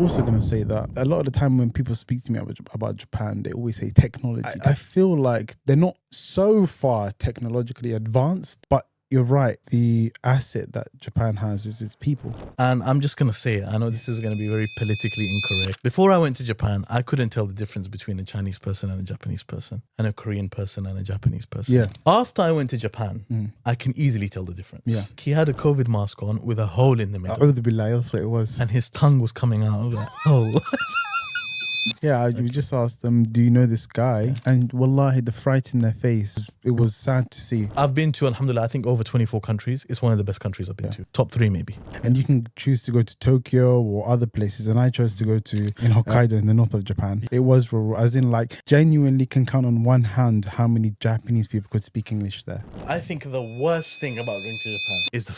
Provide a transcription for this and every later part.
also going to say that a lot of the time when people speak to me about Japan, they always say technology. I feel like they're not so far technologically advanced, but you're right. The asset that Japan has is its people. And I'm just going to say it. I know this is going to be very politically incorrect. Before I went to Japan, I couldn't tell the difference between a Chinese person and a Japanese person and a Korean person and a Japanese person. Yeah. After I went to Japan, I can easily tell the difference. Yeah. He had a COVID mask on with a hole in the middle. That's what it was. And his tongue was coming out of that hole. Yeah, we just asked them, do you know this guy? And wallahi, the fright in their face, it was sad to see. I've been to, alhamdulillah, I think over 24 countries. It's one of the best countries I've been to. Top 3 maybe. And you can choose to go to Tokyo or other places. And I chose to go to in Hokkaido in the north of Japan. It was rural, as in like genuinely can count on one hand how many Japanese people could speak English there. I think the worst thing about going to Japan is the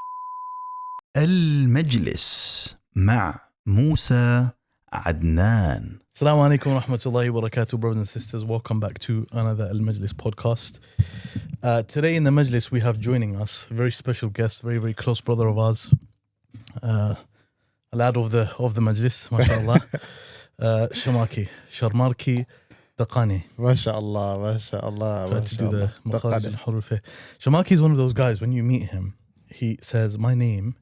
al-Majlis مع موسى عدنان. Assalamu alaikum wa rahmatullahi wa barakatuh, brothers and sisters. Welcome back to another al-Majlis podcast. Today in the Majlis we have joining us a very special guest, very, very close brother of ours, a lad of the Majlis, mashallah, Sharky Daqani. MashaAllah, MashaAllah. Try to do the makharij al-huruf. Sharky is one of those guys, when you meet him, he says, my name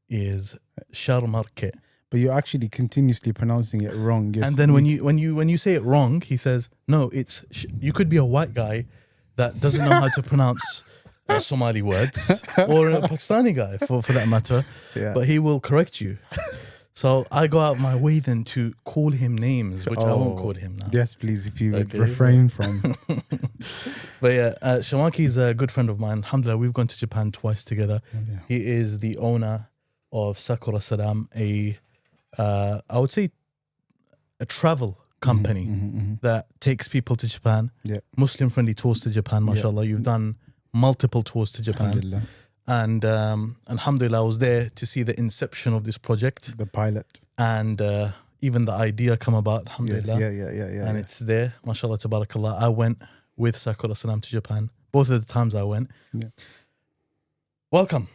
is Sharky. But you're actually continuously pronouncing it wrong. Yes. And then when you say it wrong, he says, no, it's you could be a white guy that doesn't know how to pronounce Somali words, or a Pakistani guy for that matter, but he will correct you. So I go out my way then to call him names, which I won't call him now. Yes, please, if you would refrain from. But yeah, Sharky is a good friend of mine. Alhamdulillah, we've gone to Japan twice together. Yeah. He is the owner of Sakura Salam, I would say a travel company that takes people to Japan, Muslim-friendly tours to Japan, mashallah. You've done multiple tours to Japan. Alhamdulillah. And alhamdulillah, I was there to see the inception of this project. The pilot. And even the idea come about, alhamdulillah. Yeah. And it's there, mashallah, tabarakallah. I went with Sakura Salam to Japan. Both of the times I went. Yeah. Welcome.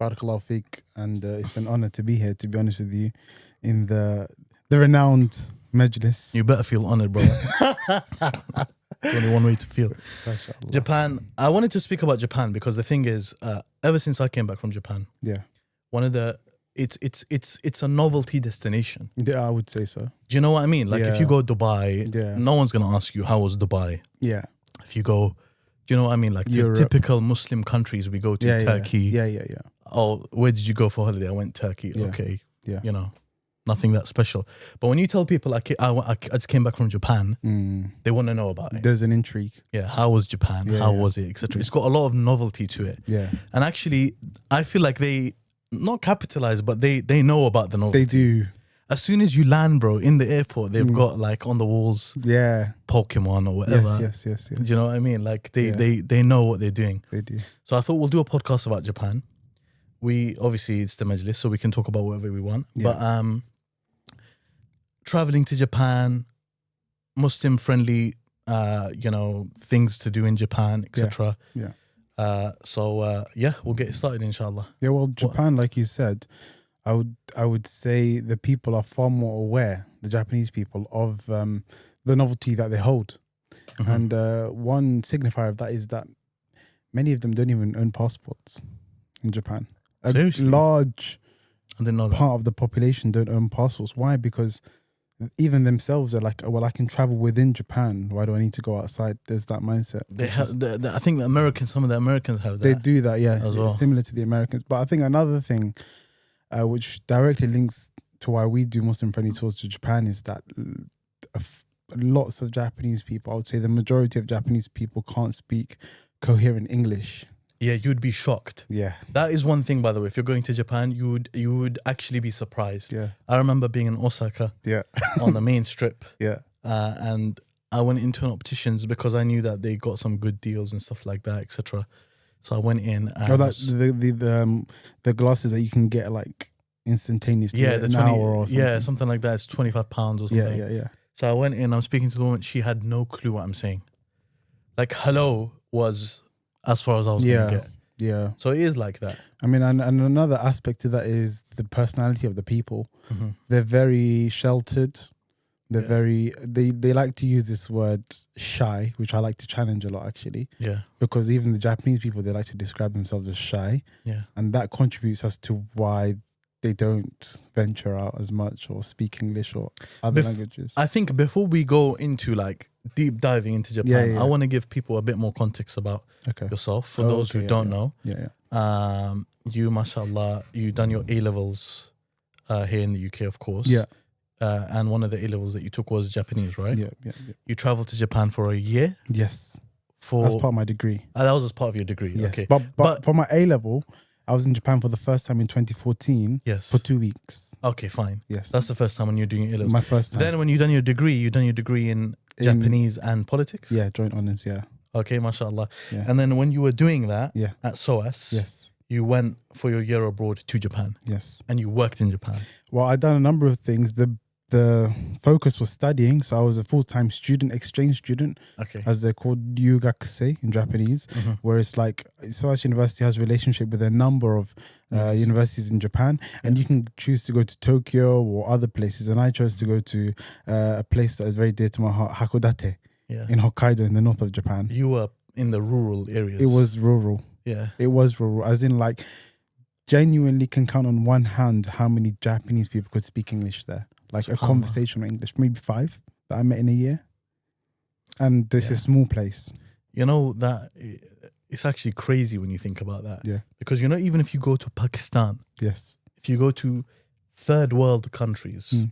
Barakallahu feek, and it's an honor to be here, to be honest with you, in the renowned Majlis. You better feel honored, brother. There's only one way to feel. Japan. I wanted to speak about Japan because the thing is, ever since I came back from Japan, one of the it's a novelty destination. Yeah, I would say so. Do you know what I mean? Like if you go Dubai, no one's gonna ask you how was Dubai. Yeah. If you go, do you know what I mean? Like the typical Muslim countries we go to, Turkey. Yeah. Oh, where did you go for holiday? I went Turkey. Yeah. Okay. Yeah. You know, nothing that special. But when you tell people I just came back from Japan, they want to know about it. There's an intrigue. Yeah. How was Japan? How was it? Etc. It's got a lot of novelty to it. Yeah. And actually, I feel like they not capitalize, but they know about the novelty. They do. As soon as you land, bro, in the airport, they've got like on the walls, Pokemon or whatever. Yes. Do you know what I mean? Like they know what they're doing. They do. So I thought we'll do a podcast about Japan. We obviously it's the Majlis, so we can talk about whatever we want. Yeah. But traveling to Japan, Muslim friendly, things to do in Japan, etc. Yeah. So we'll get started, inshallah. Yeah. Well, Japan, like you said, I would say the people are far more aware, the Japanese people, of the novelty that they hold. And one signifier of that is that many of them don't even own passports in Japan. Seriously? Large I didn't know that. part of the population don't own passports. Why? Because even themselves are like, well, I can travel within Japan. Why do I need to go outside? There's that mindset. They have. I think some of the Americans have that. They do that, yeah. As well. Similar to the Americans. But I think another thing which directly links to why we do Muslim-friendly tours to Japan is that lots of Japanese people, I would say the majority of Japanese people can't speak coherent English. Yeah, you'd be shocked. Yeah. That is one thing, by the way. If you're going to Japan, you would actually be surprised. Yeah. I remember being in Osaka on the main strip. Yeah. And I went into an optician's because I knew that they got some good deals and stuff like that, etc. So I went in and the glasses that you can get like instantaneously an hour or something. Yeah, something like that. It's £25 or something. Yeah. So I went in, I'm speaking to the woman, she had no clue what I'm saying. Like hello was as far as I was gonna get. Yeah. So it is like that. I mean, and another aspect to that is the personality of the people. Mm-hmm. They're very sheltered. They're Yeah. they like to use this word shy, which I like to challenge a lot actually, Yeah. because even the Japanese people, they like to describe themselves as shy, Yeah. and that contributes as to why they don't venture out as much or speak English or other languages. I think before we go into like deep diving into Japan, Yeah. I want to give people a bit more context about Okay. yourself for those who don't know. Yeah. You, mashallah, you done your A-levels here in the UK, of course. Yeah. And one of the A-levels that you took was Japanese, right? Yeah. You traveled to Japan for a year? Yes. For That's part of my degree. that was as part of your degree. Yes. Okay. But for my A level, I was in Japan for the first time in 2014 Yes. for 2 weeks. Okay, fine. Yes. That's the first time when you're doing your A-levels. my first time. Then when you done your degree in Japanese and politics? Yeah, joint honours, yeah. Okay, mashallah. Yeah. And then when you were doing that Yeah. at SOAS, Yes. you went for your year abroad to Japan Yes. and you worked in Japan. Well, I'd done a number of things. The focus was studying, so I was a full-time student, exchange student, Okay. as they're called, yugakuse in Japanese, Mhm. where it's like SOAS University has a relationship with a number of universities in Japan, and you can choose to go to Tokyo or other places, and I chose to go to a place that is very dear to my heart, Hakodate, Yeah. in Hokkaido in the north of Japan. You were in the rural areas. It was rural. Yeah. It was rural, as in like genuinely can count on one hand how many Japanese people could speak English there. Like a SubhanAllah. conversational English, maybe 5 that I met in a year. And this is Yeah. a small place. You know, that it's actually crazy when you think about that. Yeah. Because, you know, even if you go to Pakistan, Yes. if you go to third world countries, Mm.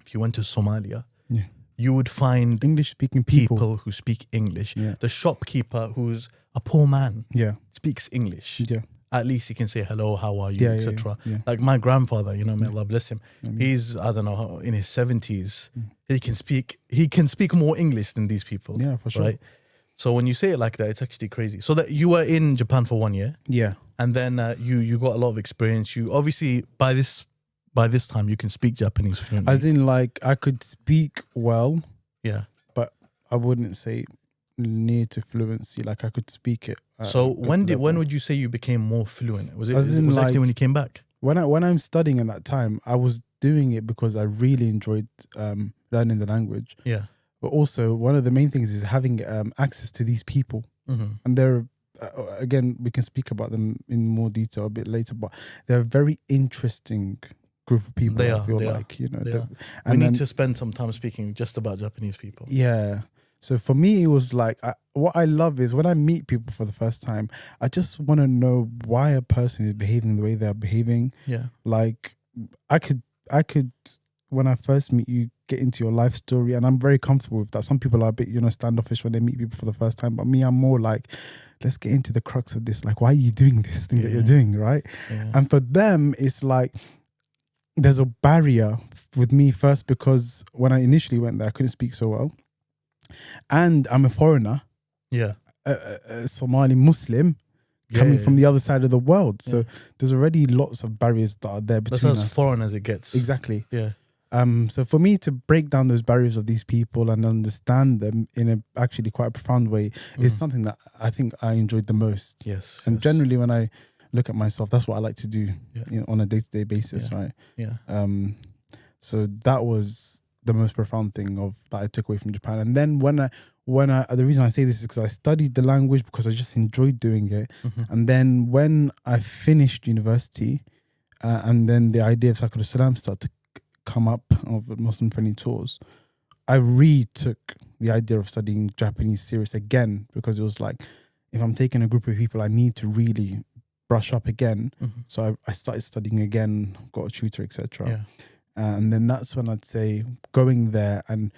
if you went to Somalia, Yeah. you would find English speaking people. people who speak English. Yeah. The shopkeeper who's a poor man Yeah. speaks English. Yeah. At least he can say hello, how are you, Yeah, etc. yeah. Like my grandfather, you know, may Allah bless him. I mean, He's, I don't know, in his 70s. Mm. He can speak more English than these people. yeah, for sure. Right. So when you say it like that, it's actually crazy. So that you were in Japan for 1 year, Yeah. and then you got a lot of experience. You obviously by this time you can speak Japanese fluently. As in like I could speak well, yeah. I wouldn't say near to fluency. Like I could speak it. at So a good when level. would you say you became more fluent? Was it As in, was it like- actually when you came back? when I'm studying at that time, I was doing it because I really enjoyed learning the language. Yeah. But also one of the main things is having access to these people. Mm-hmm. And they're again, we can speak about them in more detail a bit later, but they're a very interesting group of people. They I are, feel they like, you know, They the- are. and We then- need to spend some time speaking just about Japanese people. yeah. So for me, it was like, what I love is when I meet people for the first time, I just want to know why a person is behaving the way they're behaving. Yeah. Like I could, when I first meet you, get into your life story, and I'm very comfortable with that. Some people are a bit, standoffish when they meet people for the first time, but me, I'm more like, let's get into the crux of this. Like, why are you doing this thing that you're doing, right? Yeah. And for them, it's like there's a barrier with me first because when I initially went there, I couldn't speak so well, and I'm a foreigner, Yeah. a Somali Muslim coming from the other side of the world. So Yeah. there's already lots of barriers that are there That's between as us. foreign as it gets. Exactly. Yeah. So for me to break down those barriers of these people and understand them in a actually quite a profound way is something that I think I enjoyed the most. Yes. And yes. generally, when I look at myself, that's what I like to do, Yeah. on a day-to-day basis, right? Yeah. So that was the most profound thing that I took away from Japan. And then when I the reason I say this is because I studied the language because I just enjoyed doing it. Mhm. And then when I finished university, and then the idea of Sakura Salam started to come up of Muslim friendly tours, I retook the idea of studying Japanese serious again, because it was like, if I'm taking a group of people, I need to really brush up again. Mhm. So I started studying again, got a tutor, etc. Yeah. And then that's when I'd say going there and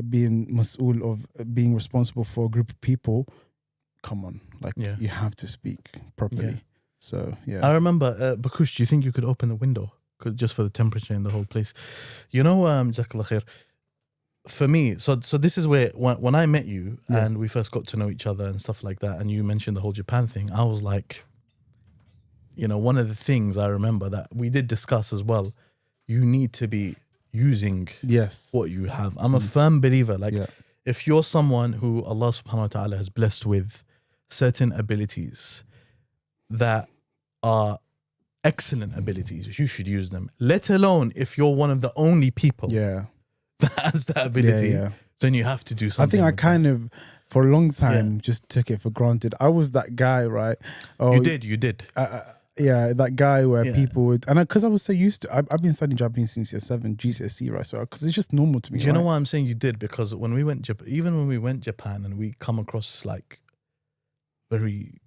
being mas'ul of being responsible for a group of people, come on, like Yeah. you have to speak properly. Yeah. So yeah. I remember, Bakush, do you think you could open the window? Just for the temperature in the whole place. You know, Jazakallah khair, for me, so this is where, when I met you Yeah. and we first got to know each other and stuff like that, and you mentioned the whole Japan thing, I was like, one of the things I remember that we did discuss as well, you need to be using Yes. what you have. I'm a firm believer. Like, Yeah. if you're someone who Allah subhanahu wa ta'ala has blessed with certain abilities, that are excellent abilities, you should use them. Let alone if you're one of the only people Yeah. that has that ability, then you have to do I something. think I with kind that. of, for a long time, just took it for granted. I was that guy, right? Oh, You did. Yeah, that guy where Yeah. people would, and because I was so used to, I've been studying Japanese since year 7, GCSE, right? So because it's just normal to me. Do you know right? why I'm saying you did? Because when we went, even when we went Japan and we come across like very,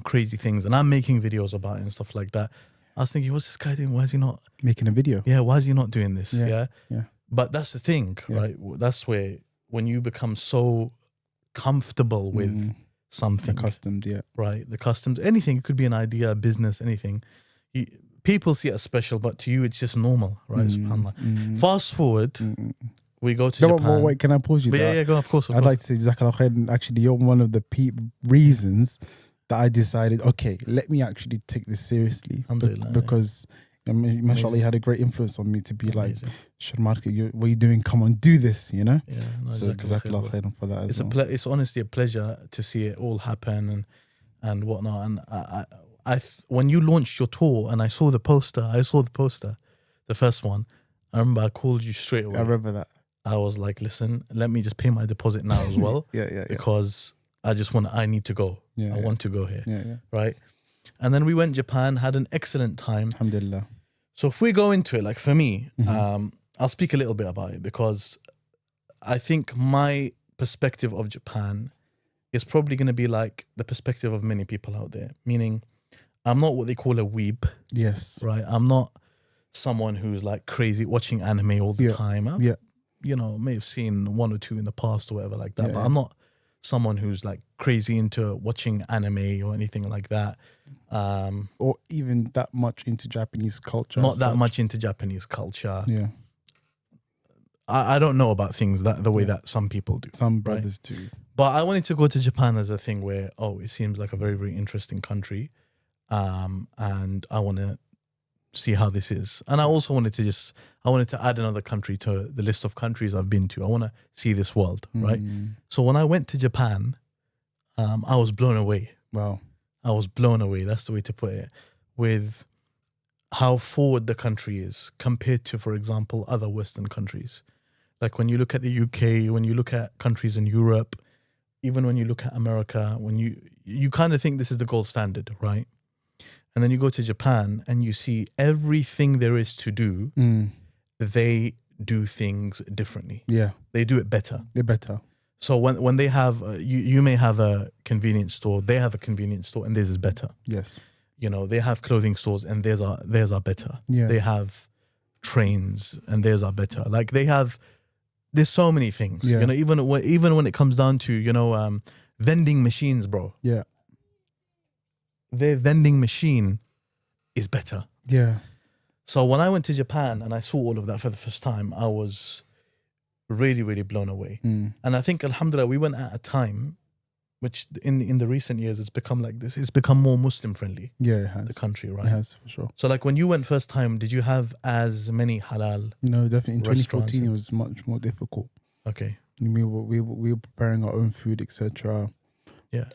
crazy things, and I'm making videos about it and stuff like that, I was thinking, what's this guy doing? Why is he not Making a video? Yeah, why is he not doing this? Yeah. But that's the thing, right? That's where when you become so comfortable with something, Accustomed, right? The customs, anything, it could be an idea, a business, anything. People see it as special, but to you, it's just normal, right? SubhanAllah. Fast forward, we go to Japan. Wait, can I pause you there? Yeah, go, of course. I'd like to say, Jazakallah khair, actually, you're one of the reasons that I decided, okay, let me actually take this seriously. Alhamdulillah, because, mashallah, you had a great influence on me to be like, Sharmarka, what are you doing? Come on, do this, Yeah, no, so Jazakallah khair for that as well. It's honestly a pleasure to see it all happen and whatnot. And I when you launched your tour and I saw the poster, the first one, I remember I called you straight away. I remember that. I was like, listen, let me just pay my deposit now as well. Because I need to go. I want to go here. Right? And then we went Japan, had an excellent time. Alhamdulillah. So if we go into it, like for me, I'll speak a little bit about it because I think my perspective of Japan is probably going to be like the perspective of many people out there. Meaning, I'm not what they call a weeb. Yes. Right? I'm not someone who's like crazy watching anime all the time. I've, may have seen one or two in the past or whatever like that, but I'm not someone who's like crazy into watching anime or anything like that. Or even that much into Japanese culture. Not that much into Japanese culture. Yeah. I don't know about things the way that some people do. Some brothers do. But I wanted to go to Japan as a thing where, it seems like a very, very interesting country. And I want to see how this is. And I also wanted to add another country to the list of countries I've been to. I want to see this world, right? So when I went to Japan, I was blown away. Wow. I was blown away. That's the way to put it. With how forward the country is compared to, for example, other Western countries. Like when you look at the UK, when you look at countries in Europe, even when you look at America, when you kind of think this is the gold standard, right? And then you go to Japan and you see everything there is to do, they do things differently. Yeah. They do it better. They're better. So when they have, you may have a convenience store, they have a convenience store and theirs is better. Yes. They have clothing stores and theirs are better. Yeah. They have trains and theirs are better. Like there's so many things. Yeah. Even when it comes down to, vending machines, bro. Yeah. Their vending machine is better. Yeah. So when I went to Japan and I saw all of that for the first time, I was really, really blown away. And I think, alhamdulillah, we went at a time which in the recent years it's become like this. It's become more Muslim friendly. Yeah, it has. The country, right? It has, for sure. So like when you went first time, did you have as many halal? No, definitely. In 2014, restaurants? it was much more difficult. Okay. We were preparing our own food, etc. Yeah.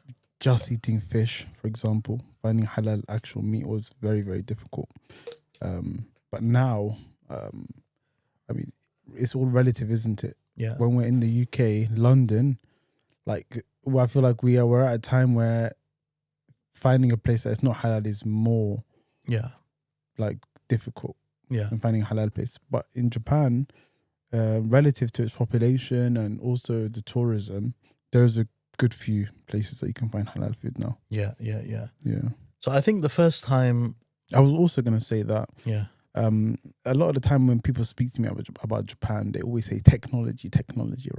Just eating fish, for example, finding halal actual meat was very, very difficult. But now, it's all relative, isn't it? Yeah. When we're in the UK, London, I feel like we're at a time where finding a place that's not halal is more difficult than finding a halal place. But in Japan, relative to its population and also the tourism, there's a good few places that you can find halal food now. Yeah. So I think the first time, I was also going to say that a lot of the time when people speak to me about Japan, they always say technology,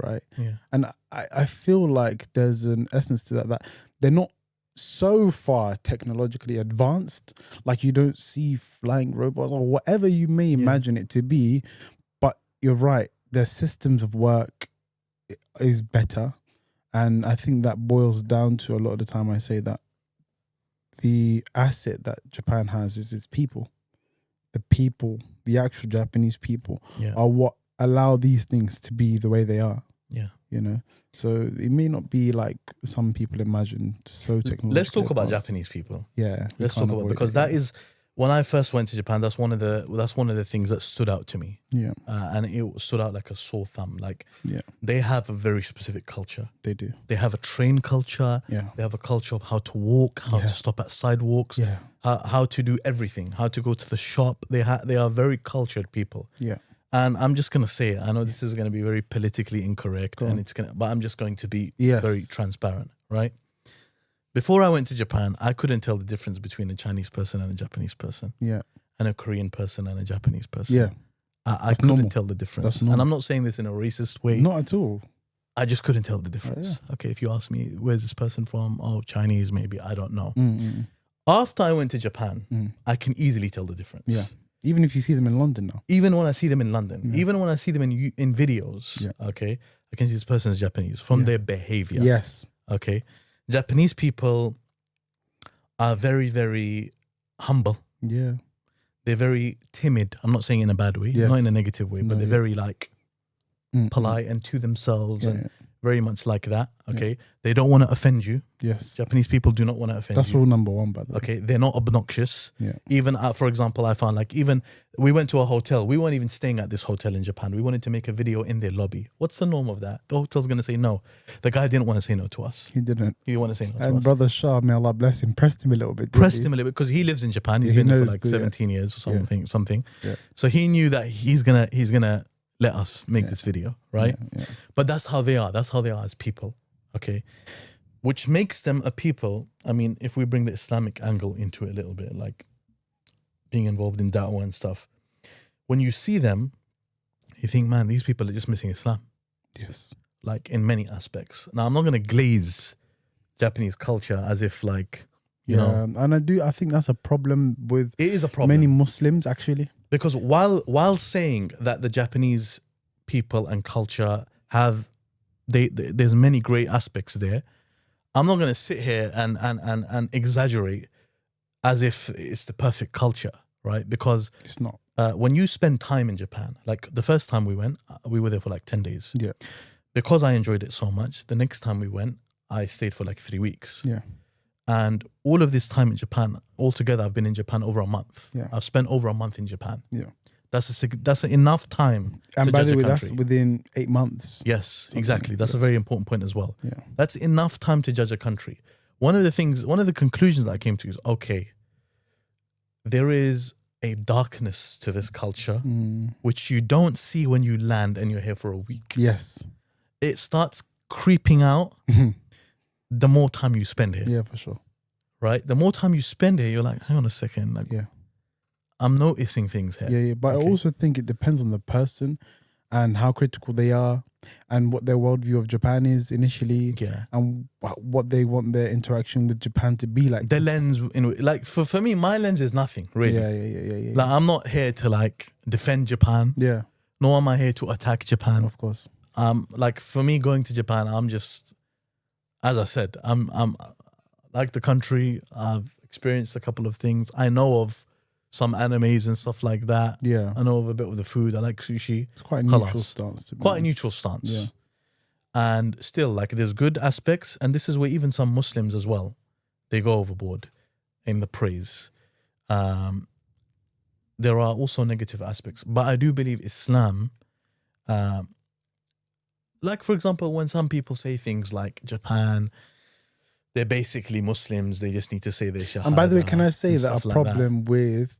right? Yeah. And I feel like there's an essence to that they're not so far technologically advanced, like you don't see flying robots or whatever you may imagine it to be, but you're right, their systems of work is better. And I think that boils down to, a lot of the time I say that the asset that Japan has is its people. The people, the actual Japanese people, are what allow these things to be the way they are. Yeah. you know. So it may not be like some people imagine, so technological. Let's talk about Japanese people. Yeah, Let's talk about, because that is, when I first went to Japan, that's one of the things that stood out to me. Yeah, and it stood out like a sore thumb. Like, yeah, they have a very specific culture. they do. They have a train culture. Yeah, They have a culture of how to walk, how Yeah. to stop at sidewalks, yeah, how to do everything, how to go to the shop. They are very cultured people. yeah. And I'm just gonna say it. I know this is gonna be very politically incorrect, Go on. but I'm just going to be Yes. very transparent, right? Before I went to Japan, I couldn't tell the difference between a Chinese person and a Japanese person, Yeah, and a Korean person and a Japanese person. yeah. I couldn't normal. tell the difference. That's And normal. I'm not saying this in a racist way. Not at all. I just couldn't tell the difference. Okay, if you ask me, where's this person from? Oh, Chinese, maybe. I don't know. Mm-mm. After I went to Japan, Mm. I can easily tell the difference. Yeah. Even if you see them in London now. Even when I see them in London, Yeah. even when I see them in videos, Yeah. okay, I can see this person is Japanese from Yeah. their behavior. Yes. Okay. Japanese people are very, very humble. Yeah. They're very timid. I'm not saying in a bad way, Yes. not in a negative way, but No, they're yeah. very like Mm-mm. polite and to themselves Yeah, and yeah. very much like that. Okay. They don't want to offend you. Yes. Japanese people do not want to offend That's you. rule number one, by the way. Okay. They're not obnoxious. Yeah. Even, for example, I found like, even we went to a hotel. We weren't even staying at this hotel in Japan. We wanted to make a video in their lobby. What's the norm of that? The hotel's going to say no. The guy didn't want to say no to us. He didn't. He didn't want to say no to And us. brother Shah, may Allah bless him, pressed him a little bit. Pressed him a little bit because he lives in Japan. He's Yeah, he been there for knows like the- 17 years or Yeah. something. Yeah. So he knew that he's gonna let us make this video, right? Yeah. But that's how they are. That's how they are as people. Okay. Which makes them a people. I mean, if we bring the Islamic angle into it a little bit, like being involved in da'wah and stuff, when you see them, you think, man, these people are just missing Islam, Yes. like in many aspects. Now, I'm not going to glaze Japanese culture as if like, you know, And I think that's a problem with it is a problem. many Muslims, actually. Because while saying that the Japanese people and culture have, there's many great aspects there, I'm not going to sit here and exaggerate as if it's the perfect culture, right? Because It's not. when you spend time in Japan, like the first time we went, we were there for like 10 days. Yeah. Because I enjoyed it so much, the next time we went, I stayed for like 3 weeks. Yeah. And all of this time in Japan, altogether, I've been in Japan over a month. Yeah. I've spent over a month in Japan. Yeah. That's enough time. And to by judge the a way, that's country. within 8 months. Yes, exactly. That's a very important point as well. Yeah. That's enough time to judge a country. One of the conclusions that I came to is, okay, there is a darkness to this culture, which you don't see when you land and you're here for a week. Yes. It starts creeping out the more time you spend here, Yeah, for sure. right? The more time you spend here, you're like, hang on a second, like, Yeah. I'm noticing things here. Yeah. But Okay. I also think it depends on the person and how critical they are and what their worldview of Japan is initially Yeah. and what they want their interaction with Japan to be like. The lens, like for me, my lens is nothing really. Yeah. Like, I'm not here to like defend Japan, Yeah, nor am I here to attack Japan. of course. Like for me going to Japan, I'm just, as I said, I'm like the country. I've experienced a couple of things. I know of some animes and stuff like that. Yeah. I know of a bit of the food. I like sushi. It's quite a neutral Khalas. stance. To be Quite a honest. neutral stance. Yeah. And still, like, there's good aspects, and this is where even some Muslims as well, they go overboard in the praise. There are also negative aspects, but I do believe Islam, like for example, when some people say things like Japan, they're basically Muslims, they just need to say their shahada. And by the way, can I say and that stuff a like problem with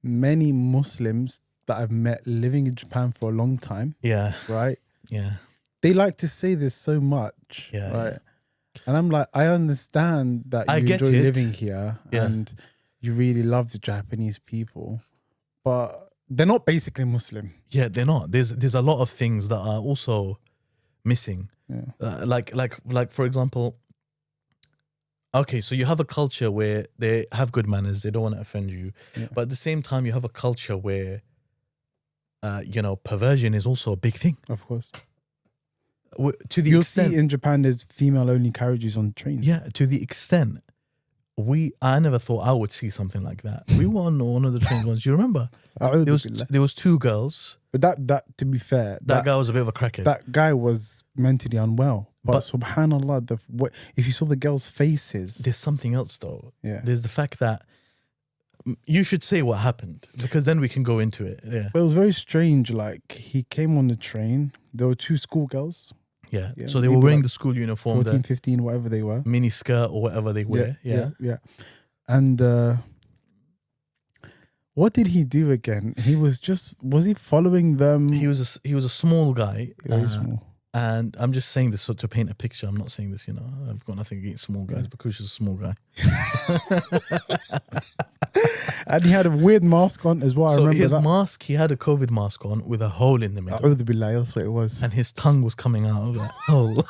many Muslims that I've met living in Japan for a long time, Yeah, right? yeah. They like to say this so much, Yeah, right? And I'm like, I understand that I you get enjoy it. living here Yeah. and you really love the Japanese people, but they're not basically Muslim. Yeah, they're not. There's a lot of things that are also missing. Yeah. Like for example, okay, so you have a culture where they have good manners, they don't want to offend you, Yeah. but at the same time, you have a culture where, perversion is also a big thing. Of course. To the You'll extent, see in Japan there's female only carriages on trains. yeah, to the extent I never thought I would see something like that. We were on one of the trains once. Do you remember? There was two girls. But that to be fair, That guy was a bit of a crackhead. That guy was mentally unwell. But subhanallah, if you saw the girls' faces, there's something else though. Yeah. There's the fact that you should say what happened, because then we can go into it. Yeah. But it was very strange. Like, he came on the train. There were two schoolgirls. Yeah. So they were wearing the school uniform. 14, 15, whatever they were. Mini skirt or whatever they wear. Yeah. And what did he do again? Was he following them? He was a small guy. Very small. And I'm just saying this to paint a picture. I'm not saying this, I've got nothing against small guys, but Kush is a small guy. And he had a weird mask on as well. I remember his that. mask, he had a COVID mask on with a hole in the middle. A'udhu billahi, that's what it was. And his tongue was coming out of that hole.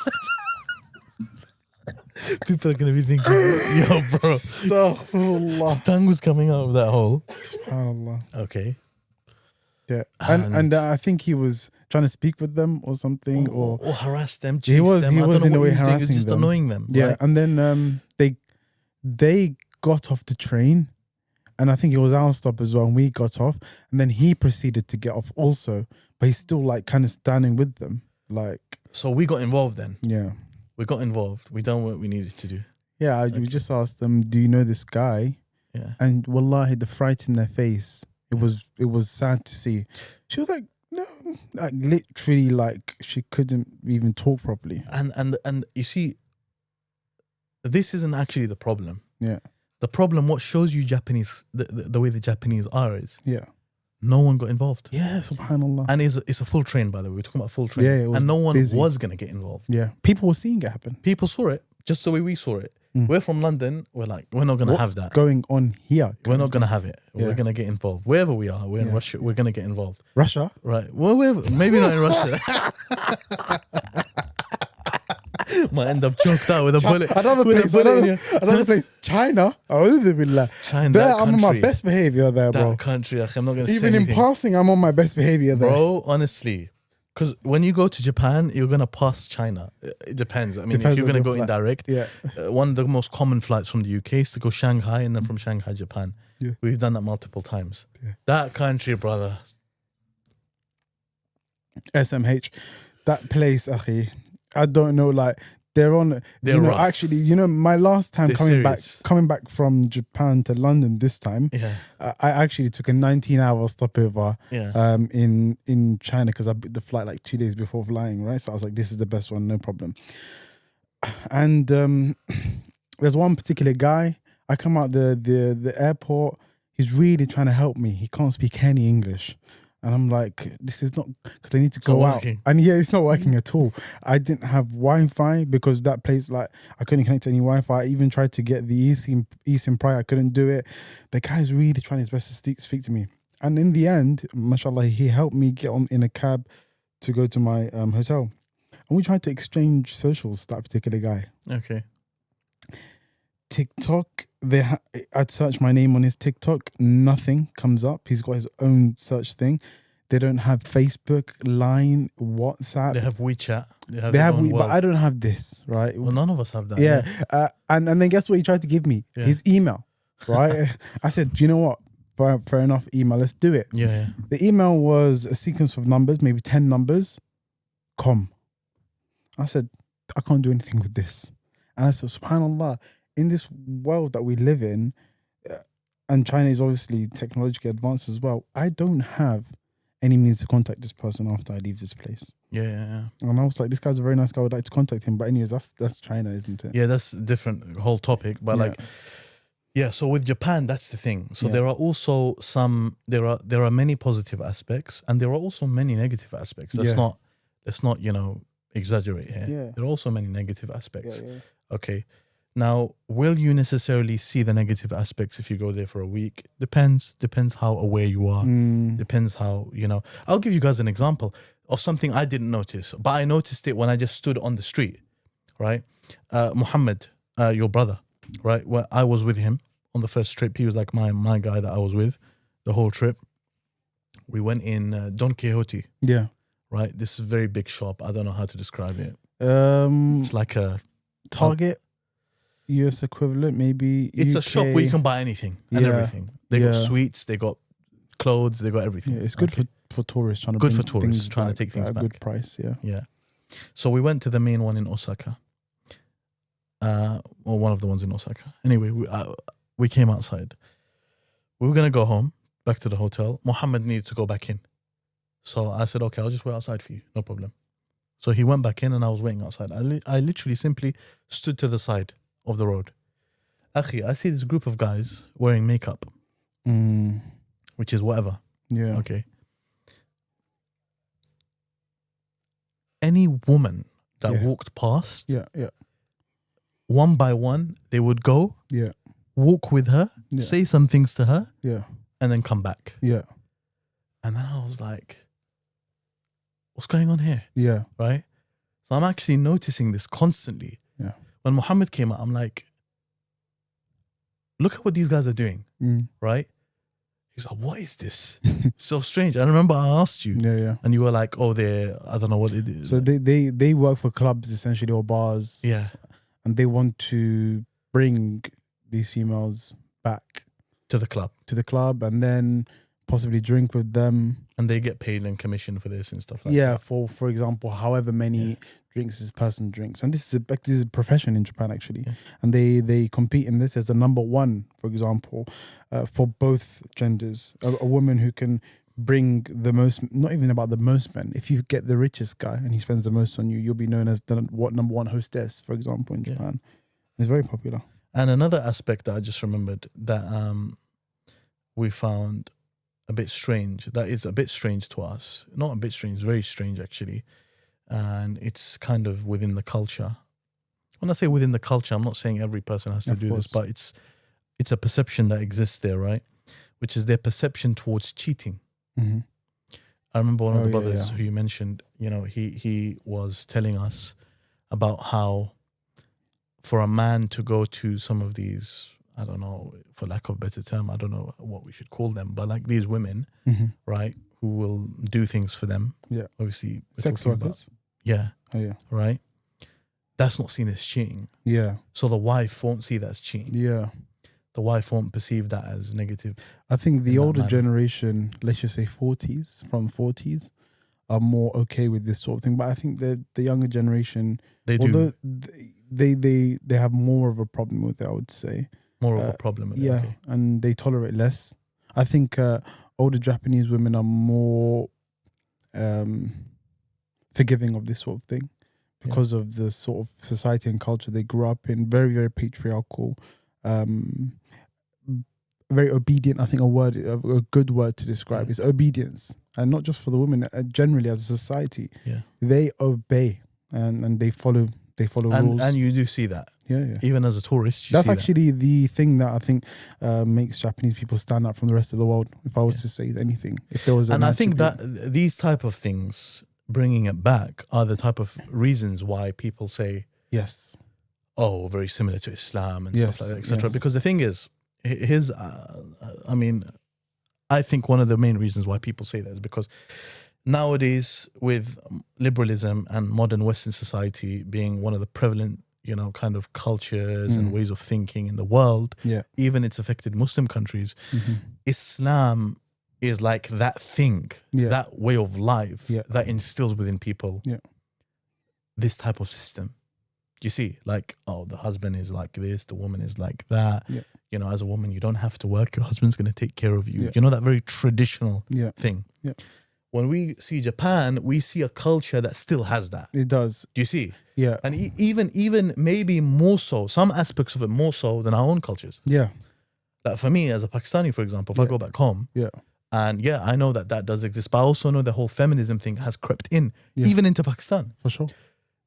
People are going to be thinking, yo, bro. Astaghfirullah. His tongue was coming out of that hole. SubhanAllah. Okay. Yeah. And I think he was trying to speak with them or something. Or harass them, he was in a way harassing them. Just annoying them. Yeah. Right? And then they got off the train. And I think it was our stop as well. And we got off. And then he proceeded to get off also. But he's still like kind of standing with them. Like. So we got involved then. Yeah. We got involved. We done what we needed to do. Yeah. We just asked them, do you know this guy? Yeah. And wallahi, the fright in their face. It was sad to see. She was like, no. Like literally like she couldn't even talk properly. And you see, this isn't actually the problem. Yeah. The problem, what shows you Japanese, the way the Japanese are is, no one got involved. Yeah, subhanallah. And it's a full train, by the way. We're talking about full train. Yeah, and no one busy. was going to get involved. Yeah. People were seeing it happen. People saw it, just the way we saw it. We're from London. We're like, we're not going to have that. What's going on here? We're not going to have it. Yeah. We're going to get involved. Wherever we are, we're in Russia, we're going to get involved. Russia? Right. Well, maybe not in Russia. Might end up choked out with a bullet. Another place. China. China. There, I'm on my best behavior there, bro. That country, I'm not going to say Even in anything. passing, I'm on my best behavior there. Bro, honestly. Because when you go to Japan, you're going to pass China. It depends. I mean, if you're going to go indirect, one of the most common flights from the UK is to go Shanghai and then from Shanghai, Japan. Yeah. We've done that multiple times. Yeah. That country, brother. SMH. That place, akhi. I don't know, like, they're rough. actually, my last time They're coming back from Japan to London this time, I actually took a 19-hour stopover in China because I booked the flight like 2 days before flying, right? So I was like, this is the best one, no problem. And there's one particular guy, I come out the airport, he's really trying to help me. He can't speak any English. And I'm like, this is not, because I need to go out. And it's not working at all. I didn't have Wi-Fi because that place, like, I couldn't connect to any Wi-Fi. I even tried to get the eSIM Pri. I couldn't do it. The guy's really trying his best to speak to me. And in the end, mashallah, he helped me get on in a cab to go to my hotel. And we tried to exchange socials, that particular guy. Okay. TikTok, I'd search my name on his TikTok, nothing comes up. He's got his own search thing. They don't have Facebook, Line, WhatsApp. They have WeChat. They have but I don't have this, right? Well, none of us have that. Yeah. And then guess what he tried to give me? Yeah. His email, right? I said, do you know what? Fair enough, email, let's do it. Yeah. The email was a sequence of numbers, maybe 10 numbers, I said, I can't do anything with this. And I said, subhanAllah, in this world that we live in, and China is obviously technologically advanced as well, I don't have any means to contact this person after I leave this place. Yeah. And I was like, this guy's a very nice guy, I would like to contact him. But anyways, that's China, isn't it? Yeah, that's a different whole topic. But so with Japan, that's the thing. So there are also there are many positive aspects and there are also many negative aspects. Let's not exaggerate here. Yeah. There are also many negative aspects. Yeah. Okay. Now, will you necessarily see the negative aspects if you go there for a week? Depends how aware you are. Depends how, I'll give you guys an example of something I didn't notice, but I noticed it when I just stood on the street, right? Muhammad, your brother, right? Well, I was with him on the first trip. He was like my guy that I was with the whole trip. We went in Don Quixote. Yeah. Right? This is a very big shop. I don't know how to describe it. It's like a Target. US equivalent, maybe. It's a UK. shop where you can buy anything and everything. They got sweets, they got clothes, they got everything. Yeah, it's good for tourists trying to good bring for tourists things trying to back take things at a back. good price. Yeah. Yeah. So we went to the main one in Osaka, or one of the ones in Osaka. Anyway, we came outside. We were gonna go home, back to the hotel. Muhammad needed to go back in, so I said, "Okay, I'll just wait outside for you, no problem." So he went back in, and I was waiting outside. I literally simply stood to the side of the road. Akhi, I see this group of guys wearing makeup, which is whatever. Yeah. Okay. Any woman that walked past, one by one, they would go, walk with her, say some things to her, and then come back. Yeah. And then I was like, what's going on here? Yeah. Right? So I'm actually noticing this constantly. Yeah. When Muhammad came out, I'm like, look at what these guys are doing. Right? He's like, what is this? So strange. I remember I asked you. Yeah. And you were like, oh, I don't know what it is. So they work for clubs essentially, or bars. Yeah. And they want to bring these females back to the club and then possibly drink with them. And they get paid and commission for this and stuff like that. Yeah, for example, however many drinks this person drinks. And this is a profession in Japan, actually. Yeah. And they compete in this as a number one, for example, for both genders. A woman who can bring the most, not even about the most men. If you get the richest guy and he spends the most on you, you'll be known as the number one hostess, for example, in Japan. It's very popular. And another aspect that I just remembered that we found a bit strange, that is a bit strange to us. Not a bit strange, very strange actually. And it's kind of within the culture. When I say within the culture, I'm not saying every person has to do this, but it's a perception that exists there, right? Which is their perception towards cheating. Mm-hmm. I remember one of the brothers who you mentioned, he was telling us about how for a man to go to some of these, I don't know, for lack of a better term, I don't know what we should call them, but like these women, right, who will do things for them. Yeah. Obviously. Sex workers. Yeah. Oh, yeah. Right? That's not seen as cheating. Yeah. So the wife won't see that as cheating. Yeah. The wife won't perceive that as negative. I think the older generation, let's just say 40s, are more okay with this sort of thing. But I think the younger generation, they do. They have more of a problem with it, I would say. More of a problem with it. Yeah, okay. and they tolerate less. I think older Japanese women are more forgiving of this sort of thing because of the sort of society and culture they grew up in. Very, very patriarchal. Very obedient. I think a good word to describe is obedience, and not just for the women. Generally, as a society, they obey and they follow rules. And you do see that. Yeah. Even as a tourist, that's actually the thing that I think makes Japanese people stand out from the rest of the world. If I was to say anything, if there was, and I think that these type of things, bringing it back, are the type of reasons why people say yes. Oh, very similar to Islam and stuff like that, etc. Because the thing is, I think one of the main reasons why people say that is because nowadays, with liberalism and modern Western society being one of the prevalent, kind of cultures and ways of thinking in the world, even it's affected Muslim countries, Islam is like that thing, that way of life that instills within people this type of system. You see, like, oh, the husband is like this, the woman is like that. Yeah. As a woman, you don't have to work. Your husband's going to take care of you. Yeah. That very traditional thing. Yeah. When we see Japan, we see a culture that still has that. It does. Do you see? Yeah. And even maybe more so, some aspects of it more so than our own cultures. Yeah. Like for me, as a Pakistani, for example, if I go back home, and I know that does exist, but I also know the whole feminism thing has crept in, even into Pakistan. For sure.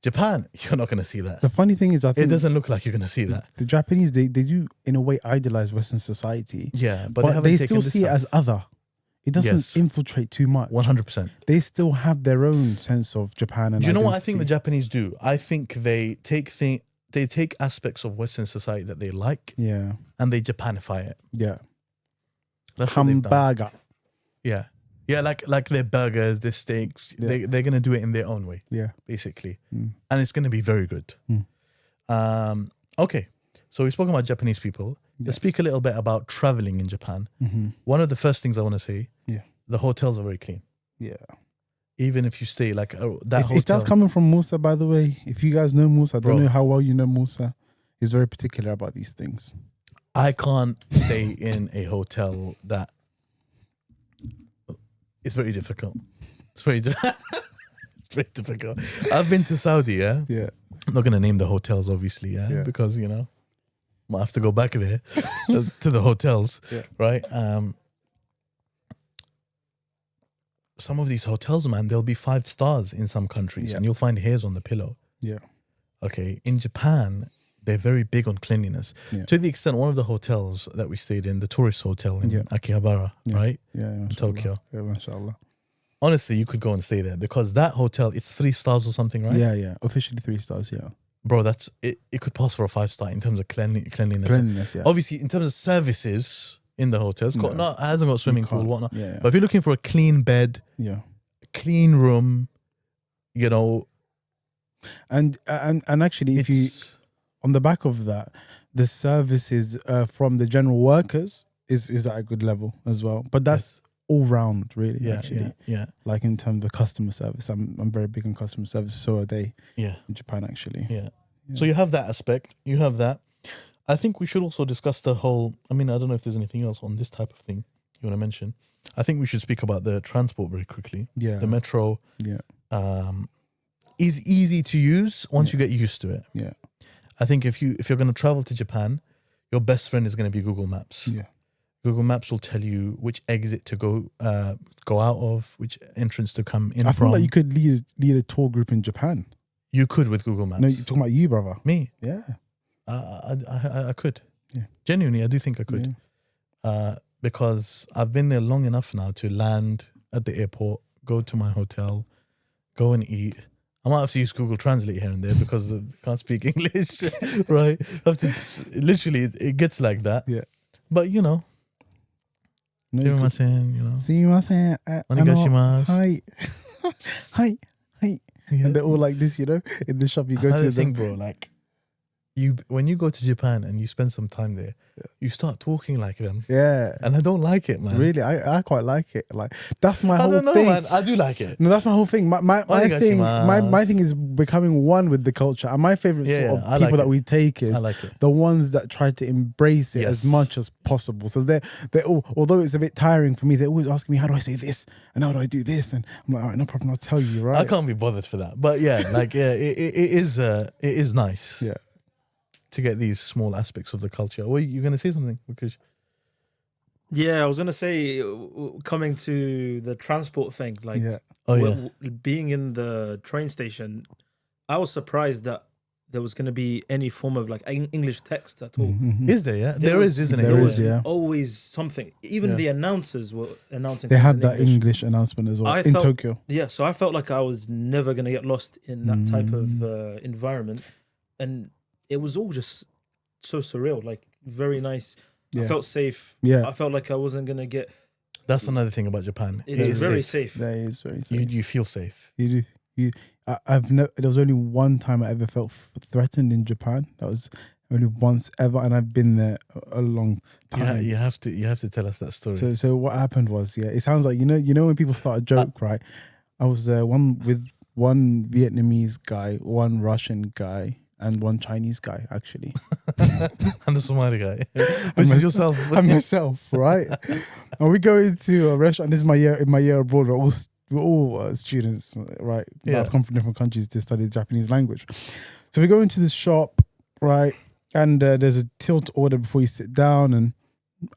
Japan, you're not going to see that. The funny thing is, I think it doesn't look like you're going to see that. The Japanese, they do in a way idolize Western society. Yeah, but they still see it as other. It doesn't infiltrate too much. 100%. They still have their own sense of Japan and do you know identity. what I think the Japanese do? I think they take aspects of Western society that they like, and they Japanify it. Yeah. That's hamburger. Yeah. Yeah, like their burgers, their steaks, they're going to do it in their own way, basically. And it's going to be very good. Okay, So we spoke about Japanese people. Let's speak a little bit about traveling in Japan. One of the first things I want to say, the hotels are very clean. Yeah. Even if you stay like that hotel. If that's coming from Musa, by the way, if you guys know Musa, I don't know how well you know Musa. He's very particular about these things. I can't stay in a hotel that it's very difficult. It's very difficult. I've been to Saudi, yeah? Yeah. I'm not going to name the hotels, obviously, yeah? Because, you know, might have to go back there to the hotels, right? Some of these hotels, man, there'll be 5 stars in some countries and you'll find hairs on the pillow. Yeah. Okay. In Japan, they're very big on cleanliness. To the extent, one of the hotels that we stayed in, the tourist hotel in Akihabara, right? In Tokyo. Yeah, mashallah. Honestly, you could go and stay there because that hotel, it's 3 stars or something, right? Yeah. Officially 3 stars, yeah. Bro, that's it could pass for a 5-star in terms of cleanliness. Cleanliness, yeah. Obviously, in terms of services in the hotel, it hasn't got a swimming pool, whatnot. Yeah. But if you're looking for a clean bed, clean room, you know. And actually, if you, on the back of that, the services from the general workers is at a good level as well. But that's all round, really, actually. Yeah. Like in terms of customer service, I'm very big on customer service. So are they in Japan, actually. Yeah. So you have that aspect. You have that. I think we should also discuss the whole, I mean, I don't know if there's anything else on this type of thing you want to mention. I think we should speak about the transport very quickly. Yeah. The metro is easy to use once you get used to it. Yeah. I think if you're going to travel to Japan, your best friend is going to be Google Maps. Yeah. Google Maps will tell you which exit to go out of, which entrance to come in from. I feel like you could lead a tour group in Japan. You could with Google Maps. No, you're talking about you, brother. Me? Yeah. I could. Yeah. Genuinely, I do think I could. Yeah. Because I've been there long enough now to land at the airport, go to my hotel, go and eat. I might have to use Google Translate here and there because I can't speak English, right? I have to literally, it gets like that. Yeah. But, you know. Sumimasen, Hi. Hi. Yeah. And they're all like this, you know, in the shop you go to. The thing, bro, like, when you go to Japan and you spend some time there, you start talking like them. Yeah. And I don't like it, man. Really? I quite like it. Like, that's my whole thing. I don't know, man. I do like it. No, that's my whole thing. My thing is becoming one with the culture. And my favorite sort of people that we take is the ones that try to embrace it as much as possible. So they're all, although it's a bit tiring for me, they're always asking me, how do I say this? And how do I do this? And I'm like, all right, no problem, I'll tell you, right? I can't be bothered for that. But yeah, like, it is nice. Yeah. To get these small aspects of the culture. Were you going to say something? Because I was going to say, coming to the transport thing, like being in the train station, I was surprised that there was going to be any form of like English text at all. Mm-hmm. Is there? Yeah, there is, isn't it? There is, yeah. Always something. Even the announcers were announcing. They had that English announcement as well in Tokyo. Yeah, so I felt like I was never going to get lost in that type of environment, and it was all just so surreal, like very nice. Yeah. I felt safe. Yeah. I felt like I wasn't going to get... That's another thing about Japan. It's very safe. That is very safe. You feel safe. You do. There was only one time I ever felt threatened in Japan. That was only once ever, and I've been there a long time. Yeah, you have to tell us that story. So what happened was, it sounds like, you know when people start a joke, right? I was with one Vietnamese guy, one Russian guy, and one Chinese guy, actually. And the Somali guy. Which is yourself. And myself, right? And we go into a restaurant. This is my year abroad. We're all students, right? Yeah. I've come from different countries to study the Japanese language. So we go into the shop, right? And there's a tilt order before you sit down. And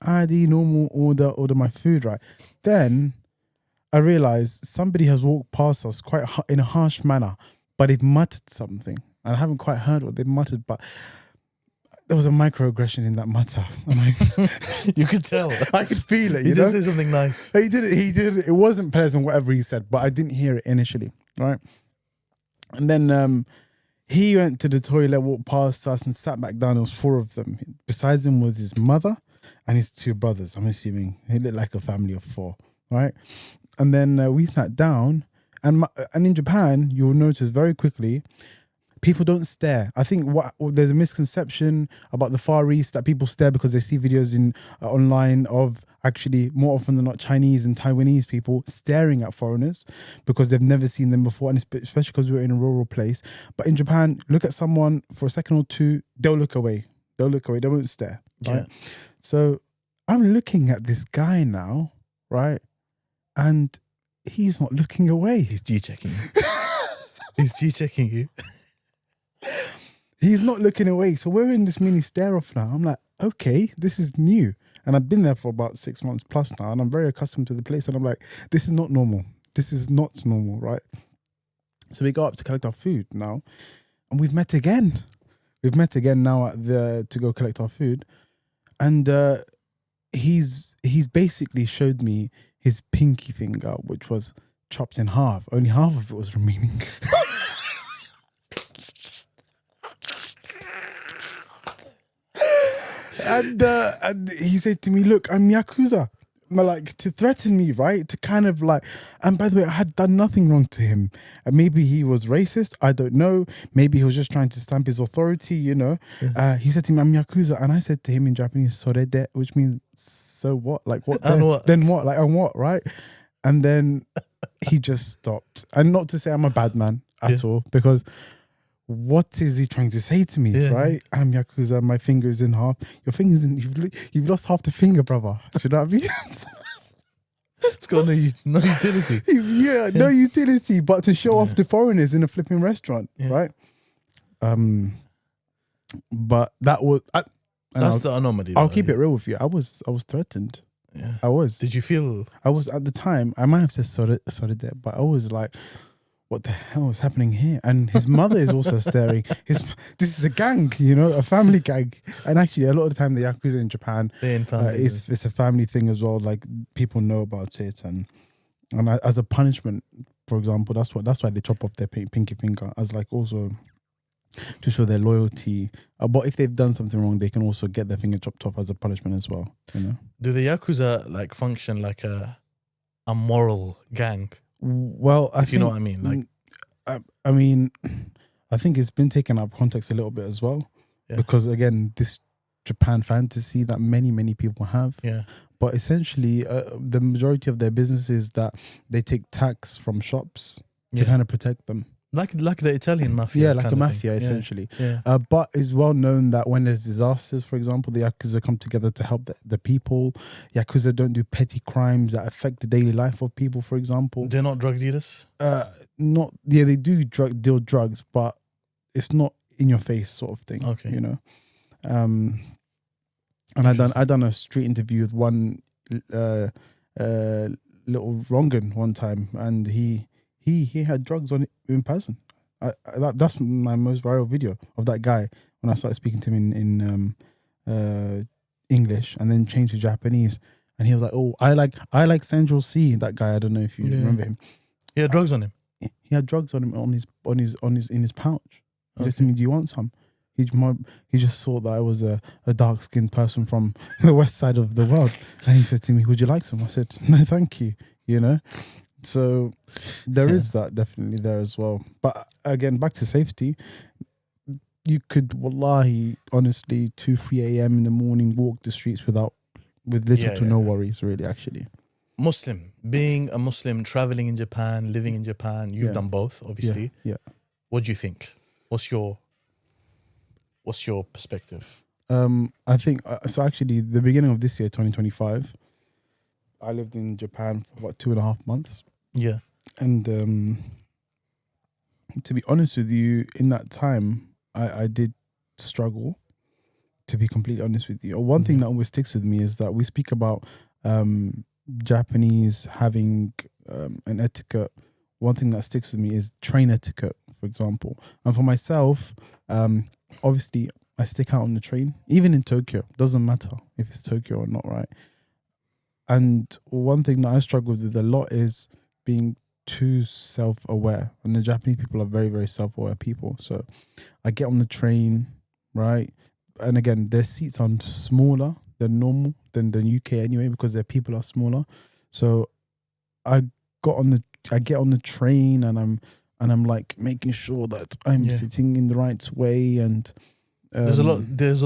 ID, normal order my food, right? Then I realize somebody has walked past us quite in a harsh manner, but they've muttered something. I haven't quite heard what they muttered, but there was a microaggression in that mutter. You could tell. I could feel it. He did say something nice. He did it. It wasn't pleasant, whatever he said, but I didn't hear it initially, right? And then he went to the toilet, walked past us, and sat back down. There was 4 of them. Besides him was his mother and his 2 brothers. I'm assuming he looked like a family of 4, right? And then we sat down, and in Japan, you'll notice very quickly, people don't stare. I think there's a misconception about the Far East that people stare because they see videos in online of actually more often than not Chinese and Taiwanese people staring at foreigners because they've never seen them before, and especially because we're in a rural place. But in Japan, look at someone for a second or two, they'll look away. They won't stare. Right? Yeah. So I'm looking at this guy now, right? And he's not looking away. He's G-checking you. He's G-checking you. He's not looking away. So we're in this mini stare-off now. I'm like, okay, this is new. And I've been there for about 6 months plus now, and I'm very accustomed to the place. And I'm like, this is not normal. This is not normal, right? So we go up to collect our food now, and we've met again. We've met again now to go collect our food. And he's basically showed me his pinky finger, which was chopped in half. Only half of it was remaining. And he said to me, look, I'm Yakuza. Like, to threaten me, right? To kind of like, and by the way, I had done nothing wrong to him. And maybe he was racist. I don't know. Maybe he was just trying to stamp his authority, you know. Yeah. He said to me, I'm Yakuza. And I said to him in Japanese, sorede, which means, so what? Like, what? And what? Then what? Like, and what, right? And then he just stopped. And not to say I'm a bad man at all, because what is he trying to say to me, right? I'm Yakuza, my finger's in half. Your finger's in, you've lost half the finger, brother. Do you know what I mean? It's got no utility. No utility, but to show off the foreigners in a flipping restaurant, right? But that was... That's the anomaly. I'll keep it real with you. I was threatened. Yeah. I was. Did you feel... I was, at the time, I might have said sorry there, but I was like... what the hell is happening here? And his mother is also staring. This is a gang, you know, a family gang. And actually, a lot of the time, the Yakuza in Japan, it's a family thing as well. Like, people know about it. And as a punishment, for example, that's why they chop off their pinky finger, as like also to show their loyalty. But if they've done something wrong, they can also get their finger chopped off as a punishment as well, you know? Do the Yakuza like function like a moral gang? Well, if you know what I mean, like, I mean, I think it's been taken out of context a little bit as well, because again, this Japan fantasy that many people have. Yeah. But essentially, the majority of their business is that they take tax from shops to kind of protect them. Like the Italian mafia. Yeah, like a mafia, essentially. Yeah. But it's well known that when there's disasters, for example, the Yakuza come together to help the people. Yakuza don't do petty crimes that affect the daily life of people, for example. They're not drug dealers? They do deal drugs, but it's not in your face sort of thing. Okay. You know? And I done a street interview with one little Rongan one time, and he had drugs on it in person. That's my most viral video of that guy when I started speaking to him in English and then changed to Japanese. And he was like, "Oh, I like Central C." That guy, I don't know if you remember him. He had drugs on him. He had drugs on him in his pouch. He said to me, "Do you want some?" He just thought that I was a dark skinned person from the west side of the world, and he said to me, "Would you like some?" I said, "No, thank you." You know. So there is that definitely there as well. But again, back to safety, you could, wallahi, honestly, 2-3 a.m. in the morning, walk the streets with little to no worries, really, actually. Being a Muslim, traveling in Japan, living in Japan, you've done both, obviously. Yeah. What do you think? What's your perspective? I think, so actually, the beginning of this year, 2025, I lived in Japan for about 2.5 months. Yeah. And to be honest with you, in that time, I did struggle, to be completely honest with you. One thing that always sticks with me is that we speak about Japanese having an etiquette. One thing that sticks with me is train etiquette, for example. And for myself, obviously, I stick out on the train, even in Tokyo. Doesn't matter if it's Tokyo or not, right? And one thing that I struggled with a lot is being too self-aware. And the Japanese people are very, very self-aware people. So I get on the train, right? And again, their seats are smaller than normal, than the UK anyway, because their people are smaller. So I get on the train and and I'm like making sure that I'm sitting in the right way, and there's a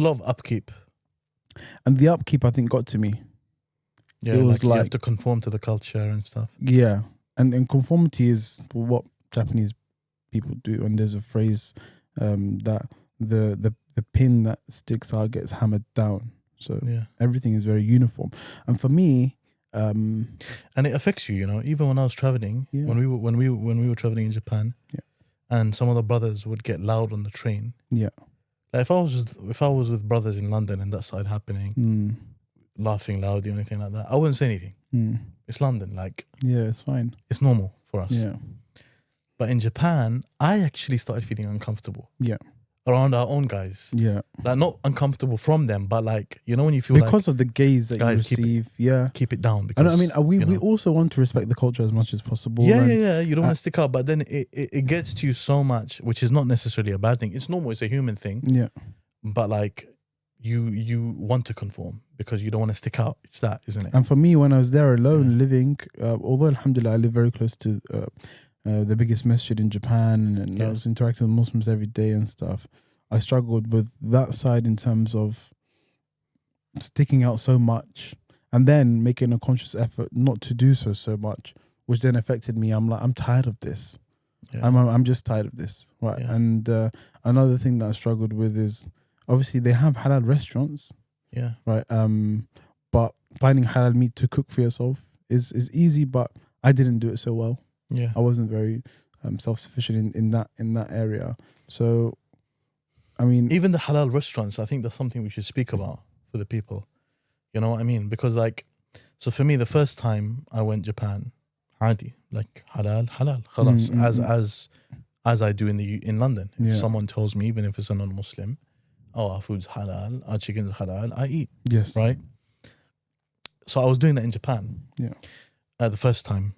lot of upkeep, and the upkeep I think got to me. Yeah, it was like you have to conform to the culture and stuff. Yeah, and conformity is what Japanese people do. And there's a phrase that the pin that sticks out gets hammered down. So everything is very uniform. And for me, and it affects you. You know, even when I was traveling, when we were traveling in Japan, and some of the brothers would get loud on the train. Yeah, like if I was with brothers in London and that started happening. Laughing loud or anything like that, I wouldn't say anything. It's London, like it's fine. It's normal for us. Yeah. But in Japan, I actually started feeling uncomfortable. Yeah. Around our own guys. Yeah. Like not uncomfortable from them, but like, you know, when you feel because of the gaze that guys, you receive. Keep it down. Because, and I mean, we also want to respect the culture as much as possible. Yeah. You don't want to stick out, but then it gets to you so much, which is not necessarily a bad thing. It's normal. It's a human thing. Yeah. But like, you want to conform because you don't want to stick out. It's that, isn't it? And for me, when I was there alone living, although alhamdulillah I live very close to the biggest masjid in Japan, and I was interacting with Muslims every day and stuff, I struggled with that side in terms of sticking out so much and then making a conscious effort not to do so much, which then affected me. I'm like, I'm tired of this. I'm just tired of this, right? And another thing that I struggled with is, obviously, they have halal restaurants. Yeah. Right. But finding halal meat to cook for yourself is easy, but I didn't do it so well. Yeah. I wasn't very self-sufficient in that area. So, I mean, even the halal restaurants, I think that's something we should speak about for the people. You know what I mean? Because like, so for me, the first time I went Japan, adi, like halal, khalas, as I do in London. If someone tells me, even if it's a non-Muslim, our food's halal, our chicken's halal, I eat. Yes. Right? So I was doing that in Japan. Yeah. The first time.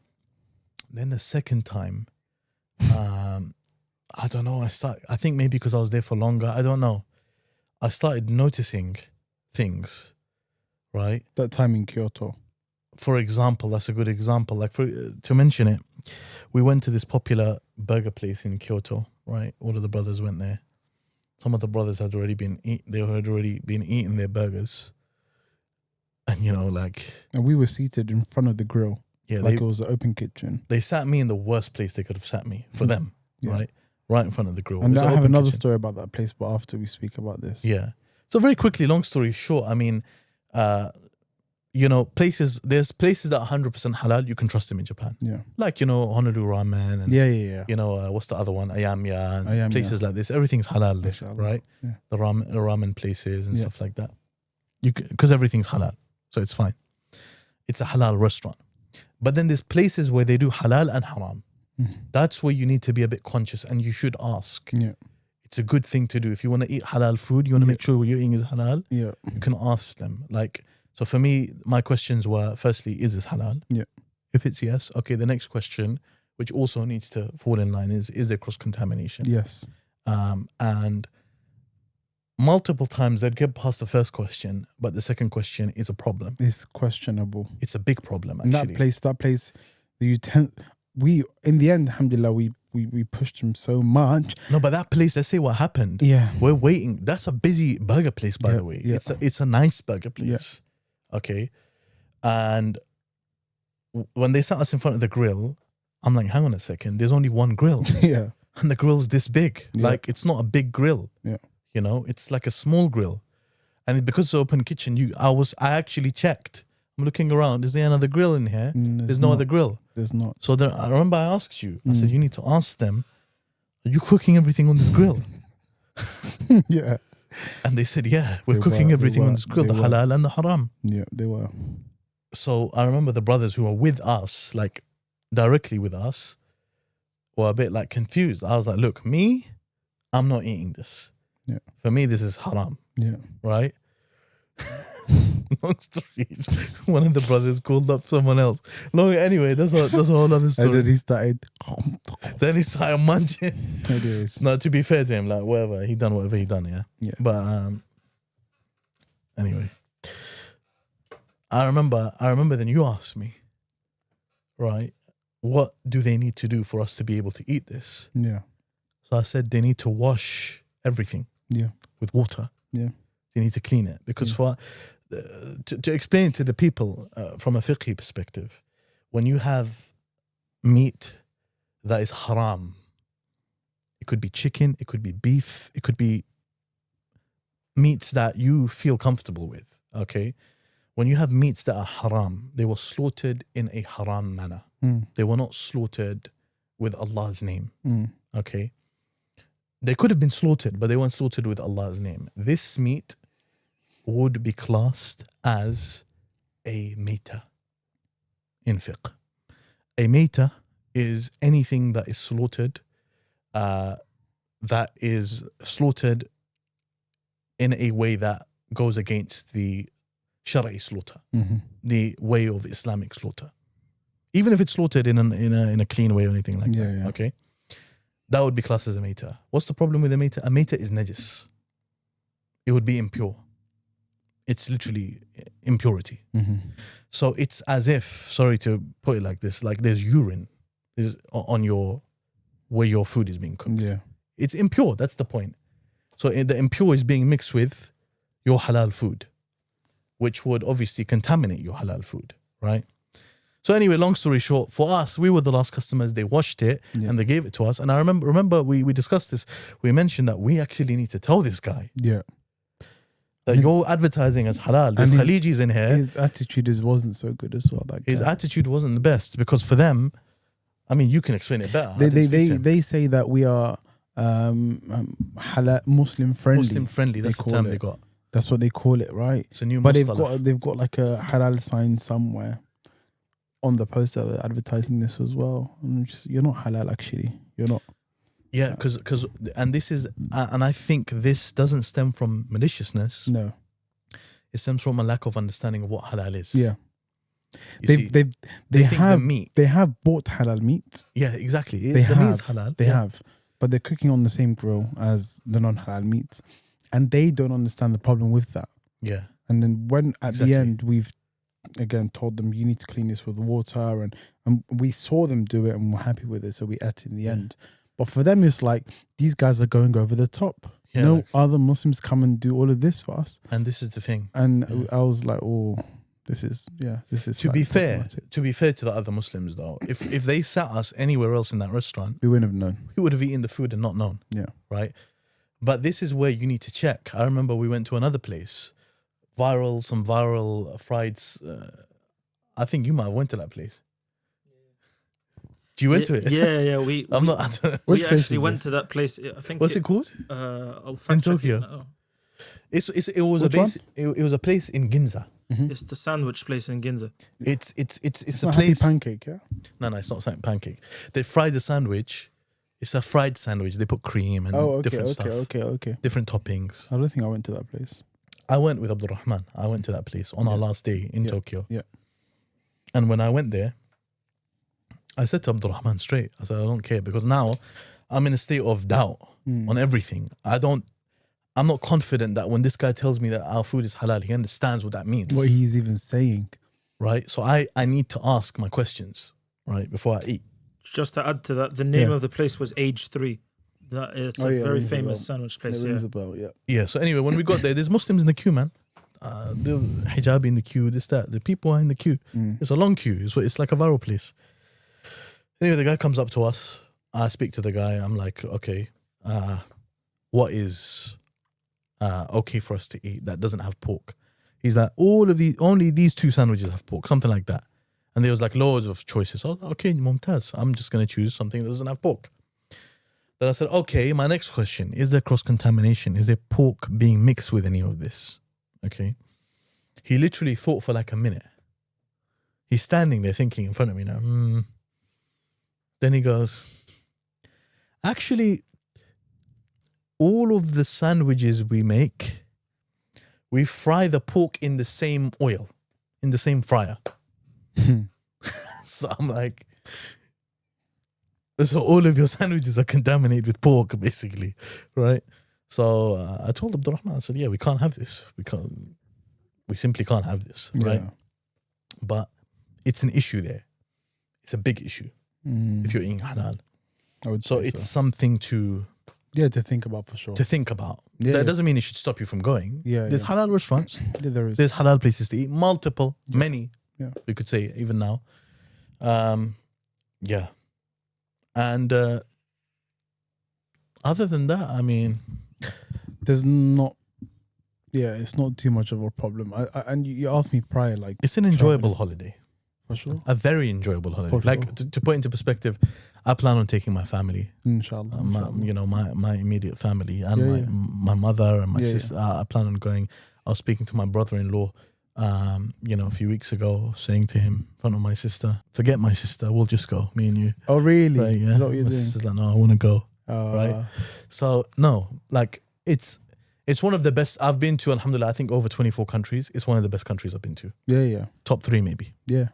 Then the second time, I don't know, I think maybe because I was there for longer, I don't know. I started noticing things, right? That time in Kyoto. For example, that's a good example. Like to mention it, we went to this popular burger place in Kyoto, right? All of the brothers went there. Some of the brothers had already been eating their burgers. And you know, like, and we were seated in front of the grill. Yeah, like it was an open kitchen. They sat me in the worst place they could have sat me for them, right? Right in front of the grill. And I have another story about that place, but after we speak about this. Yeah. So very quickly, long story short, I mean, you know, there's places that are 100% halal, you can trust them in Japan. Yeah. Like, you know, Honolulu ramen and you know, what's the other one? Ayamiya and places like this. Everything's halal there, right? Yeah. The ramen places and stuff like that. Because everything's halal. So it's fine. It's a halal restaurant. But then there's places where they do halal and haram. That's where you need to be a bit conscious and you should ask. Yeah. It's a good thing to do. If you want to eat halal food, you want to make sure what you're eating is halal. Yeah. You can ask them. Like, so for me, my questions were, firstly, is this halal? Yeah. If it's yes, okay, the next question, which also needs to fall in line, is there cross-contamination? Yes. And multiple times they'd get past the first question, but the second question is a problem. It's questionable. It's a big problem, actually. And that place, in the end, alhamdulillah, we pushed him so much. No, but that place, let's say what happened. Yeah. We're waiting. That's a busy burger place, by the way. Yeah. It's a nice burger place. Yeah. Okay. And when they sat us in front of the grill, I'm like, hang on a second, there's only one grill. Yeah. And the grill's this big. Yeah. Like, it's not a big grill. Yeah. You know, it's like a small grill. And because it's an open kitchen, I actually checked. I'm looking around. Is there another grill in here? There's no other grill. There's not. So I remember I asked you. I said, you need to ask them, are you cooking everything on this grill? Yeah. And they said, yeah, we're cooking everything on this grill, the halal and the haram. Yeah, they were. So I remember the brothers who were with us, like directly with us, were a bit like confused. I was like, look, I'm not eating this. Yeah. For me, this is haram. Yeah. Right? Long story. One of the brothers called up someone else. No, anyway, that's a whole other story. And then he started. Then he started munching. Anyways. No, to be fair to him, like whatever he done, yeah. Yeah. But anyway, I remember. Then you asked me, right? what do they need to do for us to be able to eat this? Yeah. So I said they need to wash everything with water. Yeah. They need to clean it. Because for to explain to the people from a fiqhi perspective, when you have meat that is haram, it could be chicken, it could be beef, it could be meats that you feel comfortable with, okay? When you have meats that are haram, they were slaughtered in a haram manner. They were not slaughtered with Allah's name, okay? They could have been slaughtered, but they weren't slaughtered with Allah's name. This meat would be classed as a mayta in fiqh. A mayta is anything that is slaughtered, in a way that goes against the Shar'i slaughter, the way of Islamic slaughter. Even if it's slaughtered in a clean way or anything like that, okay? That would be classed as a mayta. What's the problem with a mayta? A mayta is najis. It would be impure. It's literally impurity. So it's as if, sorry to put it like this, like there's urine on where your food is being cooked. Yeah. It's impure, that's the point. So the impure is being mixed with your halal food, which would obviously contaminate your halal food, right? So anyway, long story short, for us, we were the last customers. They washed it and they gave it to us. And I remember we discussed this. We mentioned that we actually need to tell this guy that you're advertising as halal. There's Khalijis in here. His attitude wasn't so good as well. His attitude wasn't the best because for them, I mean, you can explain it better. They say that we are halal, Muslim friendly. Muslim friendly, that's the term they got. That's what they call it, right? It's a new But mustalah. they've got like a halal sign somewhere on the poster they're advertising this as well. And you're not halal actually. You're not. Yeah, because and this is and I think this doesn't stem from maliciousness. No. It stems from a lack of understanding of what halal is. Yeah. They have meat. They have bought halal meat. Yeah, exactly. They the have. meat is halal. They have. But they're cooking on the same grill as the non-halal meat. And they don't understand the problem with that. Yeah. And then when at the end we've again told them you need to clean this with water and we saw them do it and we're happy with it, so we ate in the end. But for them it's like these guys are going over the top. Other Muslims come and do all of this for us. And this is the thing. And I was like, oh, this is to be fair to the other Muslims though, if they sat us anywhere else in that restaurant, we wouldn't have known. We would have eaten the food and not known. Yeah. Right? But this is where you need to check. I remember we went to another place, some viral frieds. I think you might have went to that place. You went to it? Yeah. We actually went to that place. I think. What's it called? In Tokyo. It was a place in Ginza. It's the sandwich place in Ginza. It's a place. Pancake, yeah. No, it's not pancake. They fry the sandwich. It's a fried sandwich. They put cream and different stuff. Okay. Different toppings. I don't think I went to that place. I went with Abdul Rahman. I went to that place on our last day in Tokyo. Yeah. And when I went there, I said to Abdul Rahman straight, I said, I don't care because now I'm in a state of doubt on everything. I'm not confident that when this guy tells me that our food is halal, he understands what that means. What he's even saying. Right? So I need to ask my questions, right, before I eat. Just to add to that, the name of the place was Age 3. It's a very famous sandwich place. Yeah, so anyway, when we got there, there's Muslims in the queue, man. The hijabi in the queue, this, that. The people are in the queue. It's a long queue. It's like a viral place. Anyway, the guy comes up to us. I speak to the guy. I'm like, okay, what is okay for us to eat that doesn't have pork? He's like, only these two sandwiches have pork, something like that. And there was like loads of choices. I was like, okay, Mumtaz, I'm just going to choose something that doesn't have pork. Then I said, okay, my next question, is there cross-contamination? Is there pork being mixed with any of this? Okay. He literally thought for like a minute. He's standing there thinking in front of me now. Then he goes, actually, all of the sandwiches we make, we fry the pork in the same oil, in the same fryer. So I'm like, so all of your sandwiches are contaminated with pork, basically, right? So I told Abdul Rahman, I said, yeah, we can't have this. We simply can't have this, right? But it's an issue there. It's a big issue. if you're eating halal. I would So say it's something to think about for sure. think about. Yeah. That doesn't mean it should stop you from going. Yeah, There's halal restaurants. Yeah, there is. There's halal places to eat. Multiple, many. Yeah. We could say even now. Yeah. And other than that, I mean, there's not. Yeah, it's not too much of a problem. And you asked me prior, like, it's an enjoyable holiday. For sure. A very enjoyable holiday. For Like sure. to put into perspective, I plan on taking my family. Inshallah. My immediate family and my mother and my sister. I plan on going. I was speaking to my brother-in-law, a few weeks ago, saying to him in front of my sister, "Forget my sister. We'll just go, me and you." Oh, really? Right, yeah. Is that what you're My doing? sister's like, "No, I want to go." Right. So no, like it's one of the best I've been to. Alhamdulillah, I think over 24 countries. It's one of the best countries I've been to. Yeah. Top 3 maybe. Yeah.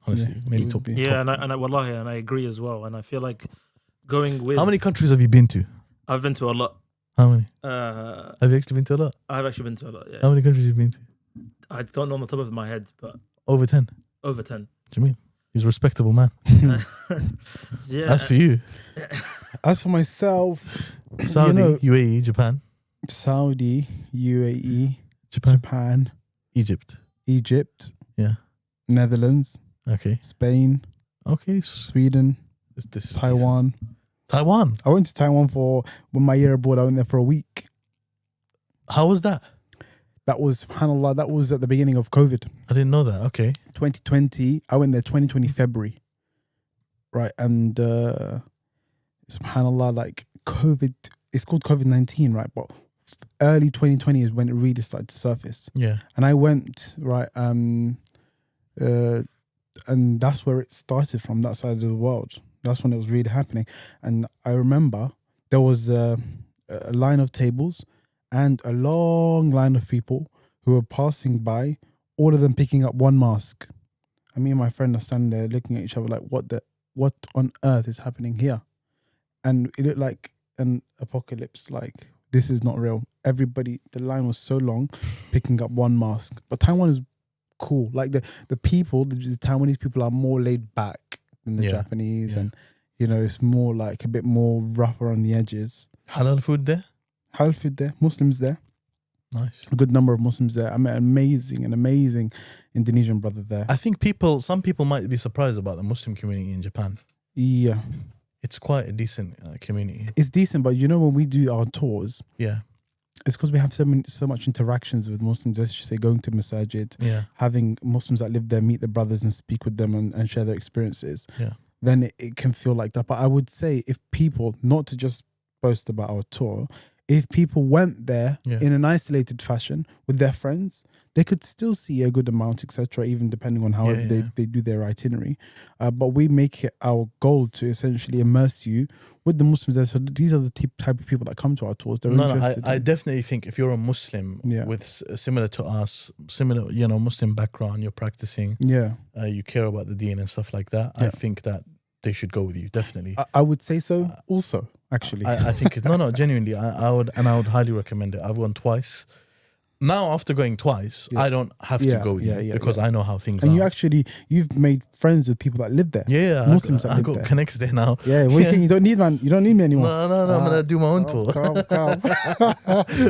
Honestly, maybe top. Yeah, and I wallahi, and I agree as well. And I feel like going with. How many countries have you been to? I've been to a lot. How many? Have you actually been to a lot? I've actually been to a lot. Yeah. How many countries have you been to? I don't know on the top of my head, but Over 10. over 10. Jameel, he's a respectable man. Yeah. That's for you. As for myself, Saudi, UAE, Japan, Saudi, UAE, Japan, Japan, Egypt. Egypt, Yeah. Netherlands, Okay. Spain, Okay. Sweden, This is Taiwan. decent. Taiwan. I went to Taiwan when my year abroad. I went there for a week. How was that? That was, subhanAllah, that was at the beginning of COVID. I didn't know that. Okay. 2020. I went there 2020 February. Right. And subhanAllah, like COVID, it's called COVID-19, right? But early 2020 is when it really started to surface. Yeah. And I went, right, and that's where it started from, that side of the world. That's when it was really happening. And I remember there was a line of tables and a long line of people who were passing by, all of them picking up one mask. And me and my friend are standing there looking at each other like, what on earth is happening here? And it looked like an apocalypse, like, this is not real. Everybody, the line was so long, picking up one mask. But Taiwan is cool. Like the people, the Taiwanese people are more laid back than the Japanese. And, it's more like a bit more rougher on the edges. Halal food there? Halal food there, Muslims there. Nice. A good number of Muslims there. I met an amazing Indonesian brother there. I think some people might be surprised about the Muslim community in Japan. Yeah. It's quite a decent community. It's decent, but when we do our tours, Yeah. it's because we have so much interactions with Muslims. Let's just say going to masajid, having Muslims that live there meet the brothers and speak with them and share their experiences. Yeah. Then it can feel like that. But I would say if people, not to just boast about our tour, if people went there in an isolated fashion with their friends, they could still see a good amount, etc., even depending on how they do their itinerary. But we make it our goal to essentially immerse you with the Muslims there. So these are the type of people that come to our tours. I definitely think if you're a Muslim with similar to us, Muslim background, you're practicing, you care about the deen and stuff like that, I think that they should go with you, definitely. I would say so also, actually. I think, genuinely, I would highly recommend it. I've gone twice. Now, after going twice, I don't have to go with you because I know how things are. And you've made friends with people that live there. Yeah, Muslims I got connects there now. Yeah, what do you think? You don't need me anymore. No, I'm gonna do my own tour. Calm.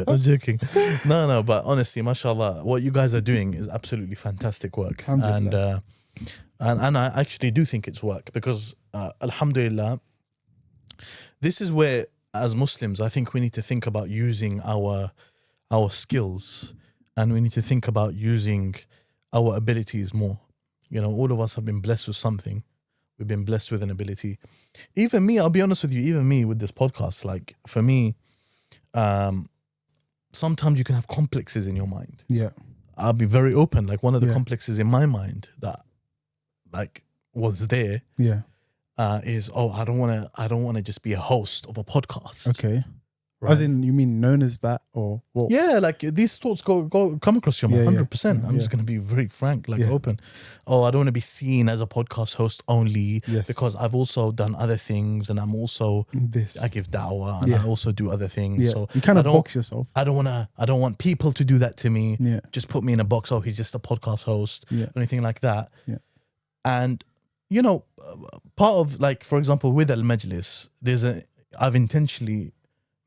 I'm joking. No, but honestly, mashallah, what you guys are doing is absolutely fantastic work. And I actually do think it's work because alhamdulillah, this is where, as Muslims, I think we need to think about using our skills, and we need to think about using our abilities more. All of us have been blessed with something. We've been blessed with an ability. Even me, I'll be honest with you, even me with this podcast, like for me, sometimes you can have complexes in your mind. Yeah. I'll be very open. Like one of the complexes in my mind that like was there is, I don't want to just be a host of a podcast. Okay. Right. As in, you mean known as that, or what? Yeah, like these thoughts come across your mind, 100%. I'm just going to be very frank, open. I don't want to be seen as a podcast host only because I've also done other things, and I'm also I give da'wah and I also do other things. Yeah. So you kind of box yourself. I don't want people to do that to me. Yeah. Just put me in a box. Oh, he's just a podcast host or anything like that. Yeah. And part of, like, for example, with al-Majlis, I've intentionally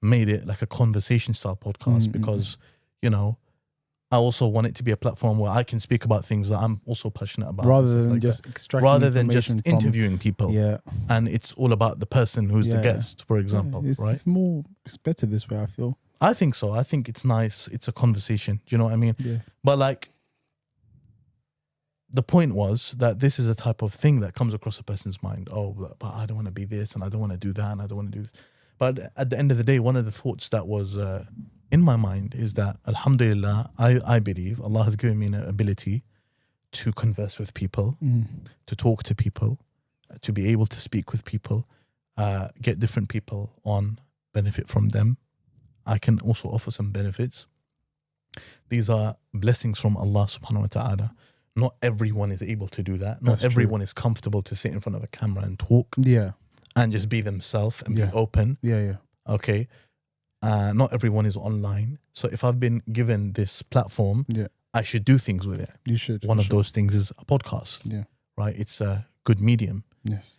made it like a conversation style podcast because, you know, I also want it to be a platform where I can speak about things that I'm also passionate about. Rather than like just extracting rather than just information from- interviewing people. Yeah. And it's all about the person who's the guest, for example, right? It's better this way, I feel. I think so. I think it's nice. It's a conversation. Do you know what I mean? Yeah. But like, the point was that this is a type of thing that comes across a person's mind. Oh, but I don't want to be this, and I don't want to do that, and I don't want to do this. But at the end of the day, one of the thoughts that was in my mind is that, alhamdulillah, I believe Allah has given me an ability to converse with people, to talk to people, to be able to speak with people, get different people on, benefit from them. I can also offer some benefits. These are blessings from Allah subhanahu wa ta'ala. Not everyone is able to do that. Not everyone is comfortable to sit in front of a camera and talk. Yeah. And just be themselves and be open. Yeah. Okay. Not everyone is online. So if I've been given this platform, I should do things with it. You should. One of those things is a podcast. Yeah. Right? It's a good medium. Yes.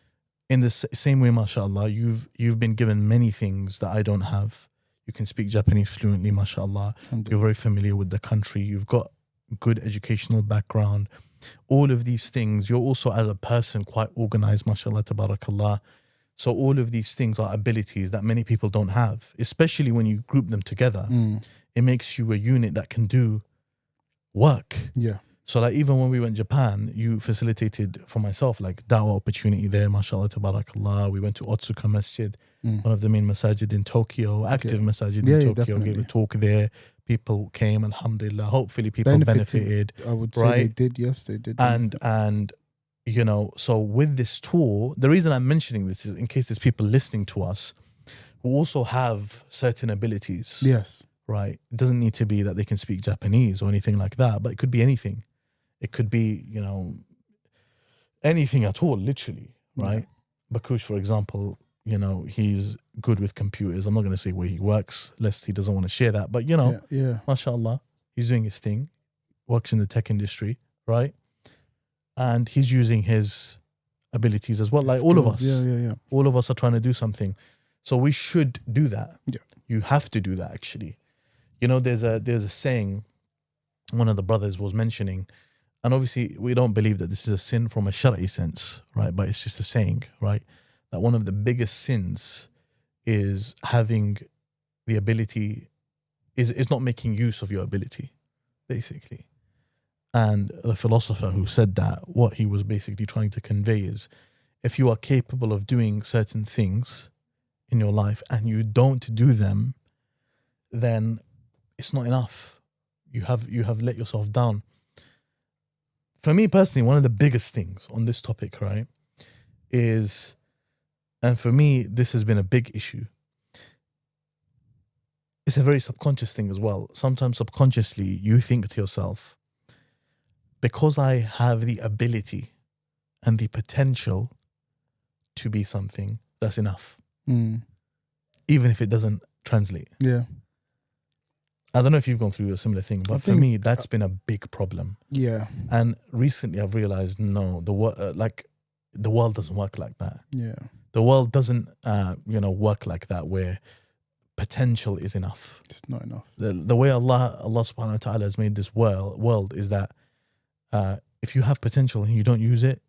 In the same way, mashallah, you've been given many things that I don't have. You can speak Japanese fluently, mashallah. You're very familiar with the country. You've got good educational background. All of these things. You're also, as a person, quite organized, mashallah, tabarakallah. So all of these things are abilities that many people don't have, especially when you group them together. It makes you a unit that can do work. Yeah. So like even when we went to Japan, you facilitated for myself like da'wah opportunity there, mashallah, tabarakallah. We went to Otsuka Masjid, one of the main masajid in Tokyo, active masajid in Tokyo, definitely. gave a talk there. People came, alhamdulillah. Hopefully people benefited. I would say they did, yes, they did. And you know, so with this tour, the reason I'm mentioning this is in case there's people listening to us who also have certain abilities. Yes. Right? It doesn't need to be that they can speak Japanese or anything like that, but it could be anything. It could be, you know, anything at all, literally, right? Bakush, for example, you know, he's good with computers. I'm not going to say where he works, lest he doesn't want to share that. But, you know, mashallah, he's doing his thing, works in the tech industry, right? And he's using his abilities as well, like all of us. Yeah. All of us are trying to do something. So we should do that. Yeah. You have to do that, actually. You know, there's a saying one of the brothers was mentioning, and obviously we don't believe that this is a sin from a Sharky sense, right? But it's just a saying, right? That one of the biggest sins is having the ability, is not making use of your ability, basically. And the philosopher who said that, what he was basically trying to convey is, if you are capable of doing certain things in your life and you don't do them, then it's not enough. You have let yourself down. For me personally, one of the biggest things on this topic, right, is, and for me, this has been a big issue. It's a very subconscious thing as well. Sometimes subconsciously, you think to yourself, because I have the ability and the potential to be something, that's enough. Even if it doesn't translate. Yeah. I don't know if you've gone through a similar thing, but for me, that's been a big problem. Yeah. And recently I've realized, no, the world doesn't work like that. Yeah. The world doesn't, work like that, where potential is enough. It's not enough. The way Allah subhanahu wa ta'ala has made this world is that if you have potential and you don't use it,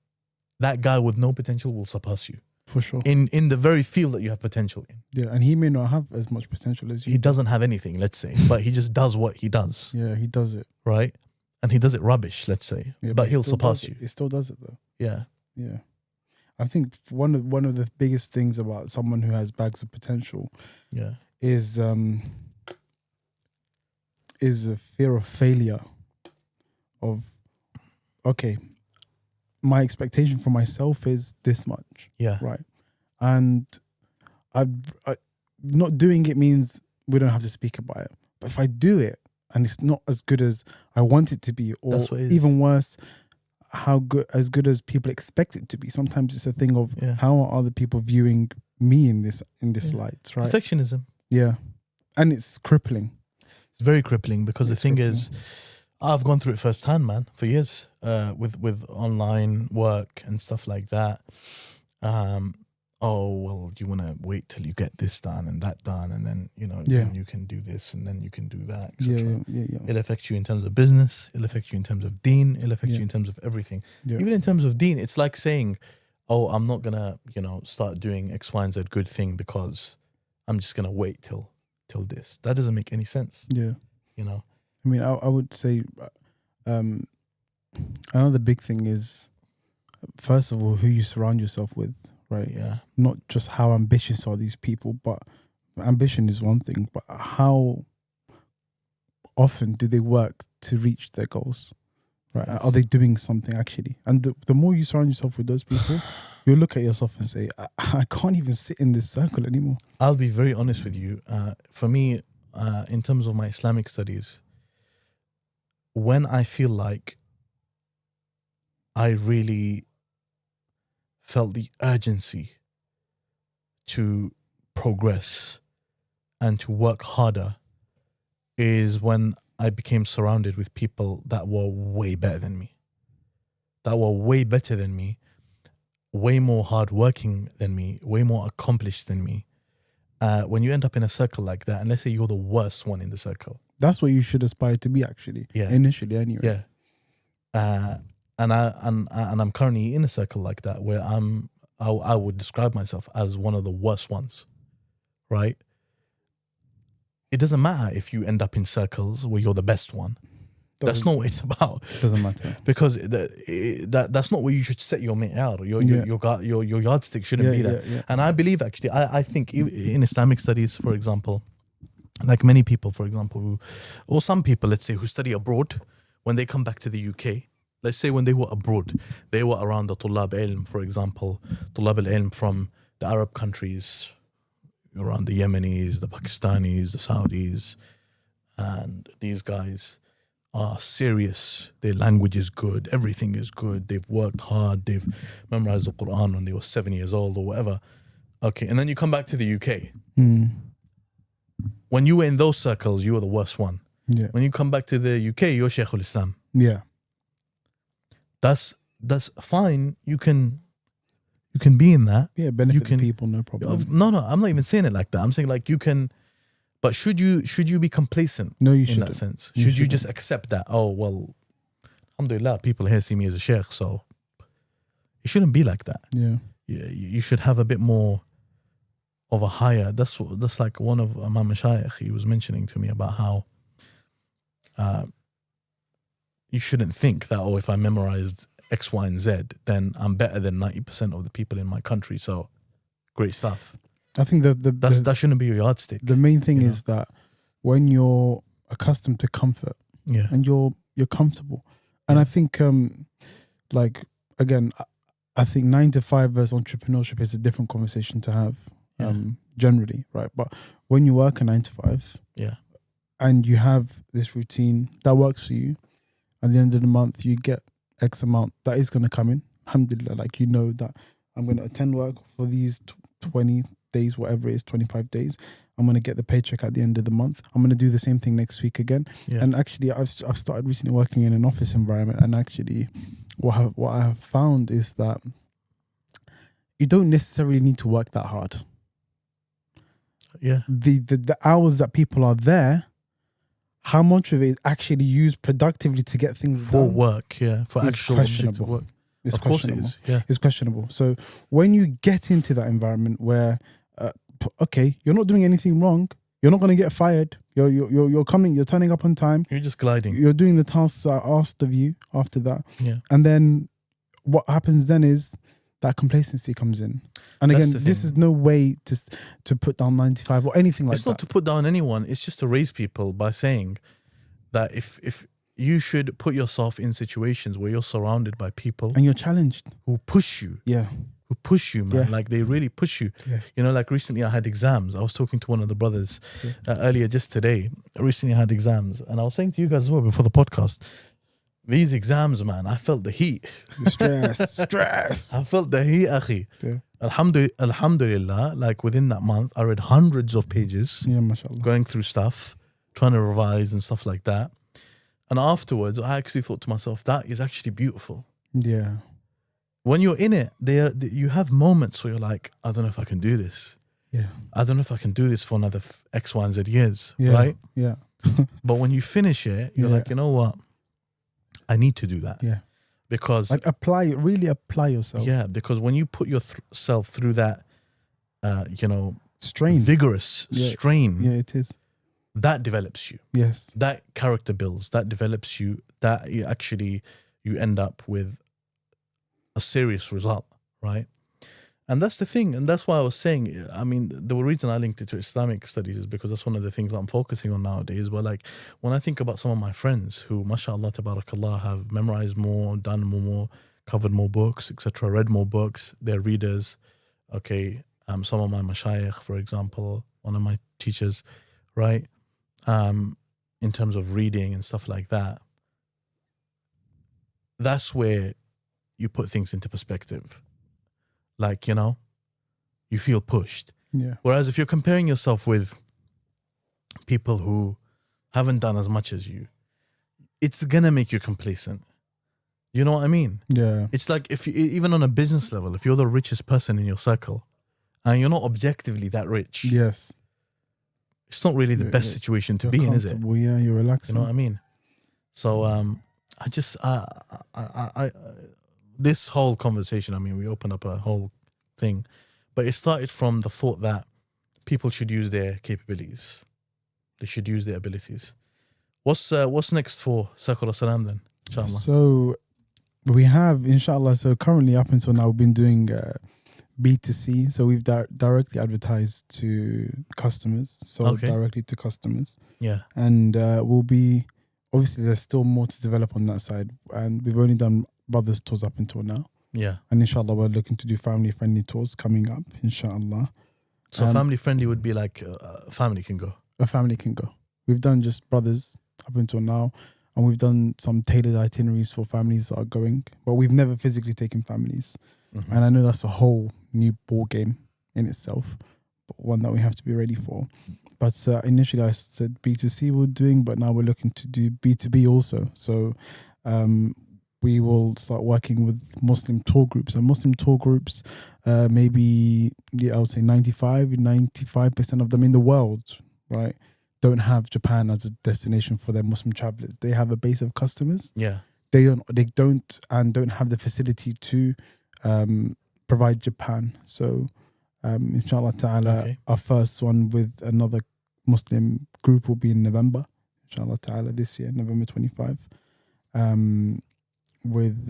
that guy with no potential will surpass you. For sure. In the very field that you have potential in. Yeah, and he may not have as much potential as you. He doesn't have anything, let's say, but he just does what he does. Yeah, he does it. Right? And he does it rubbish, let's say. Yeah, but he'll surpass you. He still does it though. Yeah. Yeah. I think one of the biggest things about someone who has bags of potential is a fear of failure. Of, okay, my expectation for myself is this much. Yeah. Right. And I not doing it means we don't have to speak about it. But if I do it and it's not as good as I want it to be, or even worse, as good as people expect it to be. Sometimes it's a thing of how are other people viewing me in this light, right? Perfectionism. Yeah. And it's crippling. It's very crippling because the thing is, I've gone through it firsthand, man, for years, with online work and stuff like that. Oh, well, you want to wait till you get this done and that done, and then, then you can do this and then you can do that, etc. It'll affect you in terms of business. It'll affect you in terms of deen. It'll affect you in terms of everything. Even in terms of deen, it's like saying, oh, I'm not going to, start doing X, Y, and Z good thing because I'm just going to wait till this. That doesn't make any sense. Yeah. I mean, I would say another big thing is, first of all, who you surround yourself with, right? Yeah. Not just how ambitious are these people, but ambition is one thing, but how often do they work to reach their goals, right? Yes. Are they doing something actually? And the more you surround yourself with those people, you'll look at yourself and say, I can't even sit in this circle anymore. I'll be very honest with you. For me, in terms of my Islamic studies, when I feel like I really felt the urgency to progress and to work harder is when I became surrounded with people that were way better than me, way more hardworking than me, way more accomplished than me. When you end up in a circle like that, and let's say you're the worst one in the circle, that's what you should aspire to be, actually. Yeah. Initially, anyway. Yeah. And I'm currently in a circle like that where I would describe myself as one of the worst ones, right? It doesn't matter if you end up in circles where you're the best one. That's not what it's about. Doesn't matter. Because that's not where you should set your mate out. Your yardstick shouldn't be that. Yeah. And I believe, actually, I think in Islamic studies, for example, like many people, for example, or some people, let's say, who study abroad, when they come back to the UK, let's say when they were abroad, they were around the Tullab al-Ilm, for example, Tullab al-Ilm from the Arab countries, around the Yemenis, the Pakistanis, the Saudis, and these guys are serious. Their language is good. Everything is good. They've worked hard. They've memorized the Quran when they were 7 years old or whatever. Okay, and then you come back to the UK. When you were in those circles, you were the worst one. Yeah. When you come back to the UK, you're Shaykh al-Islam. Yeah. That's fine. You can be in that. Yeah, benefit the people, no problem. No, I'm not even saying it like that. I'm saying like you can, but should you be complacent? No, you shouldn't. In that sense, should you just accept that? Oh well, alhamdulillah, people here see me as a sheikh, so it shouldn't be like that. Yeah, you should have a bit more of a higher. That's like one of Imam Mashayikh. He was mentioning to me about how you shouldn't think that, oh, if I memorized X, Y, and Z, then I'm better than 90% of the people in my country. So great stuff. I think that shouldn't be your yardstick. The main thing is that when you're accustomed to comfort, and you're comfortable, and I think like again, I think 9 to 5 versus entrepreneurship is a different conversation to have generally, right? But when you work a 9 to 5, and you have this routine that works for you, at the end of the month you get X amount that is going to come in. Alhamdulillah, like you know that I'm going to attend work for these 20 days, whatever it is, 25 days. I'm going to get the paycheck at the end of the month. I'm going to do the same thing next week again. Yeah. And actually, I've started recently working in an office environment, and actually what I have found is that you don't necessarily need to work that hard. Yeah. The hours that people are there, how much of it is actually used productively to get things for done? Work, for actual objective work. Of course it is. Yeah. It's questionable. So when you get into that environment where, okay, you're not doing anything wrong, you're not going to get fired. You're coming. You're turning up on time. You're just gliding. You're doing the tasks that are asked of you after that. Yeah. And then what happens then is that complacency comes in. And again, this is no way to put down 95 or anything like that. It's not to put down anyone. It's just to raise people by saying that if you should put yourself in situations where you're surrounded by people and you're challenged, who push you. Yeah. Who push you, man. Like they really push you. Yeah. You know, like recently I had exams. I was talking to one of the brothers earlier just today. Recently I had exams. And I was saying to you guys as well before the podcast, these exams, man, I felt the heat. Stress. I felt the heat, akhi. Yeah. Alhamdulillah, like within that month, I read hundreds of pages. Yeah, mashallah. Going through stuff, trying to revise and stuff like that. And afterwards, I actually thought to myself, that is actually beautiful. Yeah. When you're in it, you have moments where you're like, I don't know if I can do this. Yeah. I don't know if I can do this for another X, Y, and Z years, Yeah. right? Yeah. But when you finish it, you're like, you know what? I need to do that. Yeah. Because like really apply yourself. Yeah, because when you put yourself through that, strain, vigorous strain, yeah, it is. That develops you. Yes, that character builds. That develops you. That you end up with a serious result, right? And that's the thing, and that's why I was saying. I mean, the reason I linked it to Islamic studies is because that's one of the things I'm focusing on nowadays. But like when I think about some of my friends who, mashallah, tabarakallah, have memorized more, done more, covered more books, etc., read more books, they're readers. Okay, some of my mashayikh, for example, one of my teachers, right? In terms of reading and stuff like that, that's where you put things into perspective. Like, you feel pushed. Yeah. Whereas if you're comparing yourself with people who haven't done as much as you, it's gonna make you complacent. You know what I mean? Yeah. It's like if you, even on a business level, if you're the richest person in your circle and you're not objectively that rich, yes, it's not really the best situation to be in, is it? Yeah, you're relaxing. You know what I mean? So I this whole conversation, I mean, we opened up a whole thing, but it started from the thought that people should use their capabilities. They should use their abilities. What's next for Circle of Salam then, inshallah? So we have, inshallah, so currently up until now, we've been doing B2C. So we've directly advertised to customers, directly to customers. Yeah. And we'll be, obviously there's still more to develop on that side. And we've only done brothers tours up until now. Yeah. And inshallah, we're looking to do family friendly tours coming up, inshallah. So family friendly would be like a family can go. A family can go. We've done just brothers up until now. And we've done some tailored itineraries for families that are going. But we've never physically taken families. Mm-hmm. And I know that's a whole new ball game in itself, but one that we have to be ready for. But initially I said B2C we're doing, but now we're looking to do B2B also. So we will start working with Muslim tour groups. And Muslim tour groups, maybe I would say 95% of them in the world, right, don't have Japan as a destination for their Muslim travelers. They have a base of customers. Yeah. They don't have the facility to provide Japan. So inshallah ta'ala, our first one with another Muslim group will be in November, inshallah ta'ala, this year, November 25, with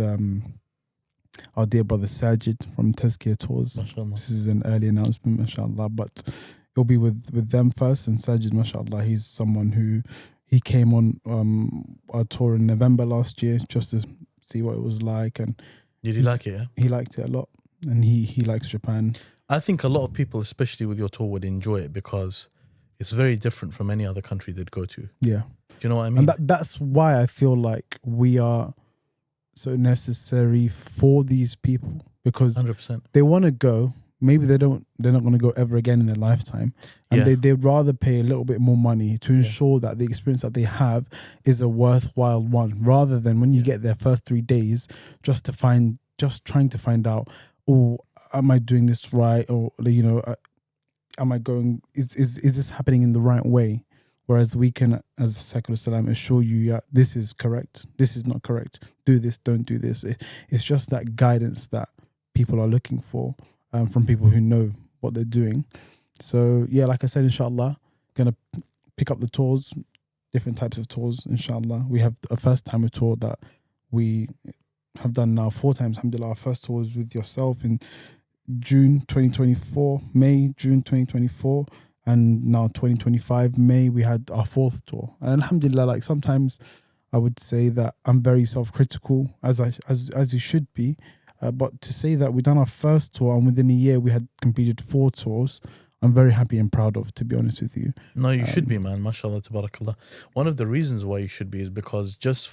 our dear brother Sajid from Tazkiyah Tours. Mashallah. This is an early announcement, mashallah, but it'll be with them first. And Sajid, mashallah, he's someone who he came on our tour in November last year just to see what it was like. And did he like it? Yeah? He liked it a lot. And he likes Japan. I think a lot of people, especially with your tour, would enjoy it because it's very different from any other country they'd go to. Yeah. Do you know what I mean? And that's why I feel like we are so necessary for these people, because 100%. they want to go. Maybe they're not going to go ever again in their lifetime. And they'd rather pay a little bit more money to ensure that the experience that they have is a worthwhile one, rather than when you get there first 3 days, just trying to find out, am I doing this right? Or, am I going, is this happening in the right way? Whereas we can, as a Circle of Salam, assure you, yeah, this is correct. This is not correct. Do this, don't do this. It's just that guidance that people are looking for. From people who know what they're doing. So yeah, like I said, inshallah, gonna pick up the tours, different types of tours, inshallah. We have a first timer tour that we have done now 4 times, alhamdulillah. Our first tour was with yourself in June 2024, May, June 2024, and now 2025, May, we had our 4th tour. And alhamdulillah, like sometimes I would say that I'm very self-critical, as you should be. But to say that we've done our first tour and within a year we had completed 4 tours, I'm very happy and proud of, to be honest with you. No, you should be, man. MashaAllah, tabarakallah. One of the reasons why you should be is because just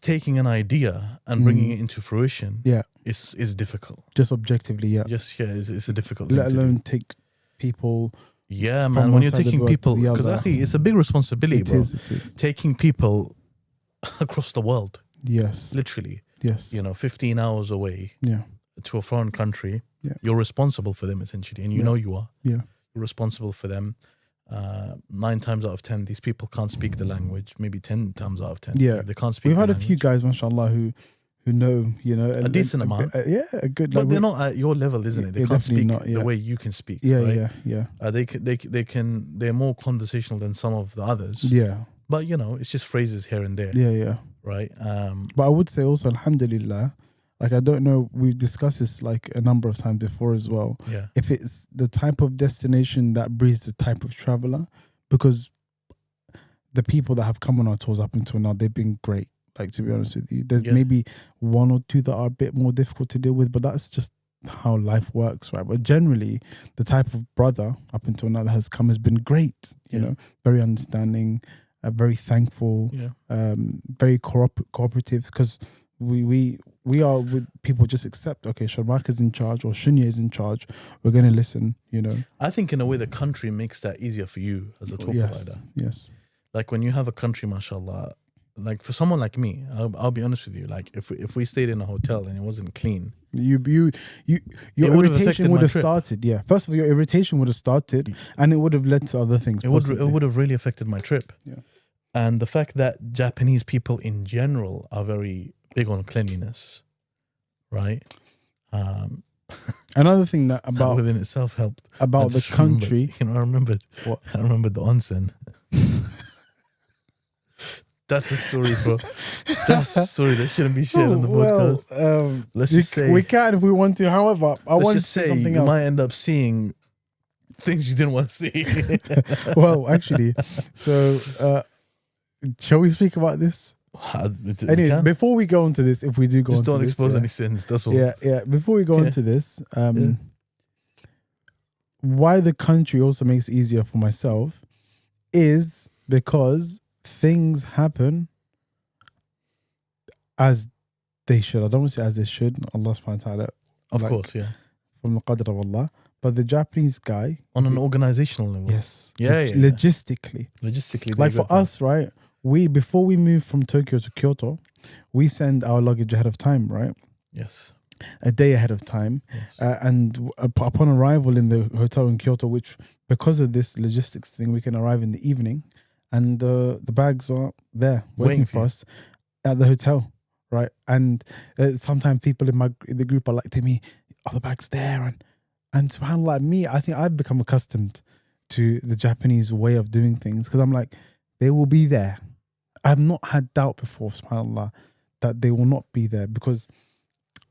taking an idea and bringing it into fruition is difficult. Just objectively, yeah. It's a difficult thing Let alone take people Yeah, from man. one When you're side of the taking world to people, the because other. actually it's a big responsibility, It bro. is. Taking people across the world, Yes. literally. Yes. 15 hours away Yeah. to a foreign country. Yeah. You're responsible for them essentially, and you Yeah. know you are. Yeah. You're responsible for them. 9 times out of 10, these people can't speak the language. Maybe 10 times out of 10, Yeah. they can't speak. We've had the a few language. guys, mashallah, who know, A decent amount. A good. But they're not at your level, isn't it? They Yeah, can't definitely speak not, the way you can speak. Yeah, right? yeah. They're more conversational than some of the others. Yeah. But it's just phrases here and there. Yeah. Right. But I would say also, alhamdulillah, like I don't know, we've discussed this like a number of times before as well. Yeah. If it's the type of destination that breeds the type of traveler, because the people that have come on our tours up until now, they've been great. Like, to be honest with you, there's maybe one or two that are a bit more difficult to deal with, but that's just how life works, right? But generally, the type of brother up until now that has come has been great. You know, very understanding, very thankful, very cooperative. Because we are with people, just accept. Okay, Sharmak is in charge or Shunya is in charge. We're going to listen. I think in a way the country makes that easier for you as a tour provider. Yes. Like when you have a country, mashallah. Like for someone like me, I'll be honest with you. Like if we stayed in a hotel and it wasn't clean, your irritation would have started. Yeah, first of all, your irritation would have started, and it would have led to other things. It would have really affected my trip. Yeah, and the fact that Japanese people in general are very big on cleanliness, right? Another thing that about within itself helped about the country. I remembered the onsen. That's a story, bro. That's a story that shouldn't be shared on the podcast. Well, let's just say we can if we want to. However, I want to say something else. You might end up seeing things you didn't want to see. Well, actually, so shall we speak about this? Anyways, before we go into this, if we do go just into don't this, expose any sins. That's all. Yeah. Before we go into this, why the country also makes it easier for myself is because things happen as they should. I don't want to say as they should. Allah subhanahu wa ta'ala. Of course, yeah. From the qadr of Allah. But the Japanese guy. On an organizational level. Yes. Yeah. Logistically. Like for us, right? Before we move from Tokyo to Kyoto, we send our luggage ahead of time, right? Yes. A day ahead of time. Yes. And upon arrival in the hotel in Kyoto, which because of this logistics thing, we can arrive in the evening. And the bags are there waiting for us at the hotel, right? And sometimes people in the group are like to me, "Are the bags there?" And subhanAllah, me, I think I've become accustomed to the Japanese way of doing things because I'm like, they will be there. I've not had doubt before, subhanAllah, that they will not be there because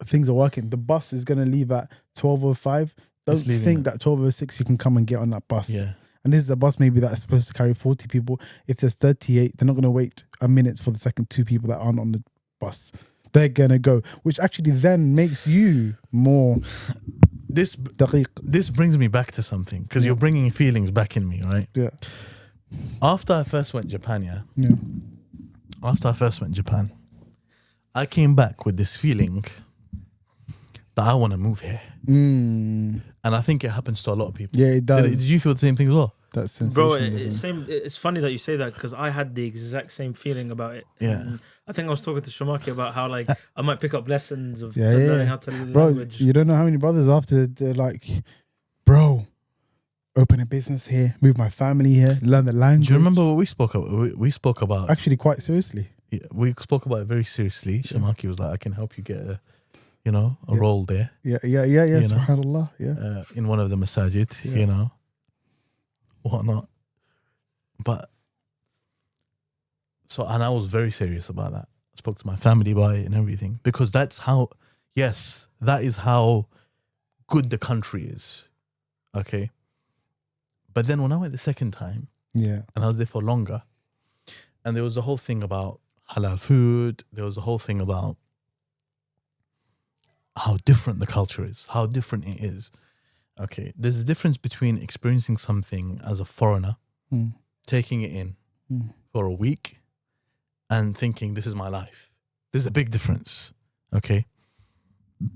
things are working. The bus is going to leave at 12:05. Don't think that 12:06 you can come and get on that bus. Yeah. And this is a bus maybe that's supposed to carry 40 people. If there's 38, they're not going to wait a minute for the second 2 people that aren't on the bus. They're going to go, which actually then makes you more This brings me back to something because you're bringing feelings back in me, right? Yeah. After I first went Japan, Yeah. After I first went Japan, I came back with this feeling that I want to move here. And I think it happens to a lot of people. Yeah, it does. Did you feel the same thing as well? That's sensational. Bro, it's funny that you say that because I had the exact same feeling about it. Yeah. And I think I was talking to Shamaki about how like I might pick up lessons of learning how to learn language. Bro, you don't know how many brothers after they're like, bro, open a business here, move my family here, learn the language. Do you remember what we spoke about? We spoke about actually quite seriously. Yeah, we spoke about it very seriously. Shamaki was like, I can help you get a role there. Yeah. SubhanAllah. Yeah. In one of the masajid, whatnot. But and I was very serious about that. I spoke to my family about it and everything because that is how good the country is. Okay. But then when I went the second time, and I was there for longer, and there was the whole thing about halal food, there was the whole thing about how different the culture is, how different it is. Okay, there's a difference between experiencing something as a foreigner, taking it in for a week, and thinking, this is my life. There's a big difference, okay? Do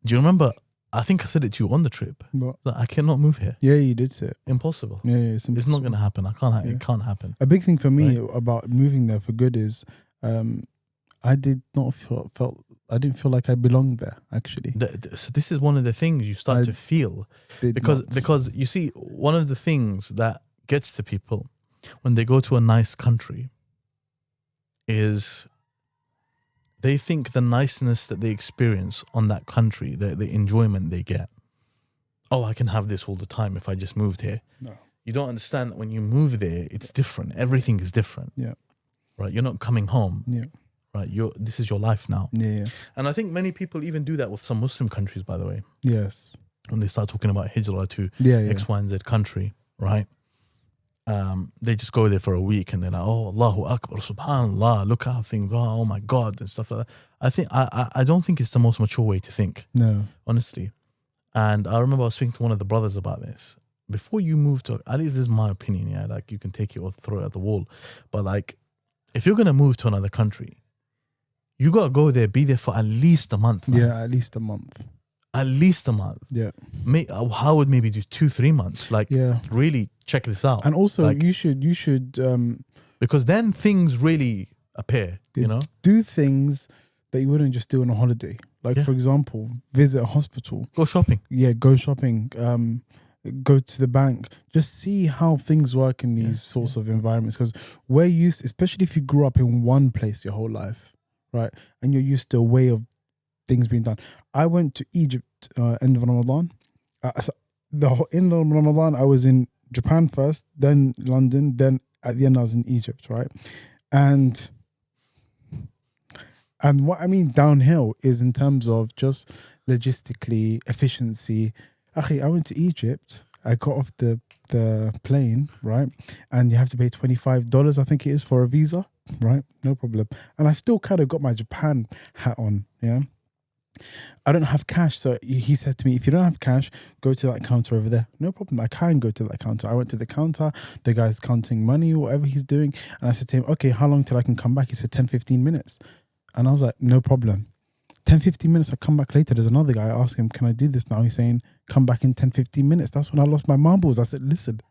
you remember I think I said it to you on the trip. What? That I cannot move here. Yeah, you did say it. Impossible. Yeah, It's not going to happen. I can't. It can't happen. A big thing for me about moving there for good is, I did not felt. I didn't feel like I belonged there. Actually, So this is one of the things you start to feel because you see, one of the things that gets to people when they go to a nice country is they think the niceness that they experience on that country, the enjoyment they get. Oh, I can have this all the time if I just moved here. No. You don't understand that when you move there, it's different. Everything is different. Yeah. Right. You're not coming home. Yeah. Right. This is your life now. Yeah. And I think many people even do that with some Muslim countries, by the way. Yes. When they start talking about hijrah to X, Y, and Z country, right? They just go there for a week and they're like, oh, Allahu Akbar, Subhanallah, look how things are, oh my God, and stuff like that. I don't think it's the most mature way to think. No. Honestly. And I remember I was speaking to one of the brothers about this. Before you move to, at least this is my opinion, yeah, like you can take it or throw it at the wall. But like, if you're going to move to another country, you got to go there, be there for at least a month, man. Yeah, at least a month. At least a month. Yeah. How would maybe do 2-3 months? Like, really check this out. And also, like, you should because then things really appear. You know, do things that you wouldn't just do on a holiday. Like for example, visit a hospital. Go shopping. Yeah, go shopping. Go to the bank. Just see how things work in these sorts of environments. Because we're used, especially if you grew up in one place your whole life, right, and you're used to a way of things being done. I went to Egypt end of Ramadan. End of Ramadan, I was in Japan first, then London, then at the end I was in Egypt, right? And what I mean downhill is in terms of just logistically, efficiency. I went to Egypt. I got off the plane, right? And you have to pay $25, I think it is, for a visa, right? No problem. And I still kind of got my Japan hat on, yeah? I don't have cash. So he says to me, if you don't have cash, go to that counter over there. No problem. I can go to that counter. I went to the counter. The guy's counting money, whatever he's doing. And I said to him, okay, how long till I can come back? He said 10-15 minutes. And I was like, no problem. 10-15 minutes, I come back later. There's another guy. I asked him, can I do this now? He's saying, come back in 10-15 minutes. That's when I lost my marbles. I said, listen,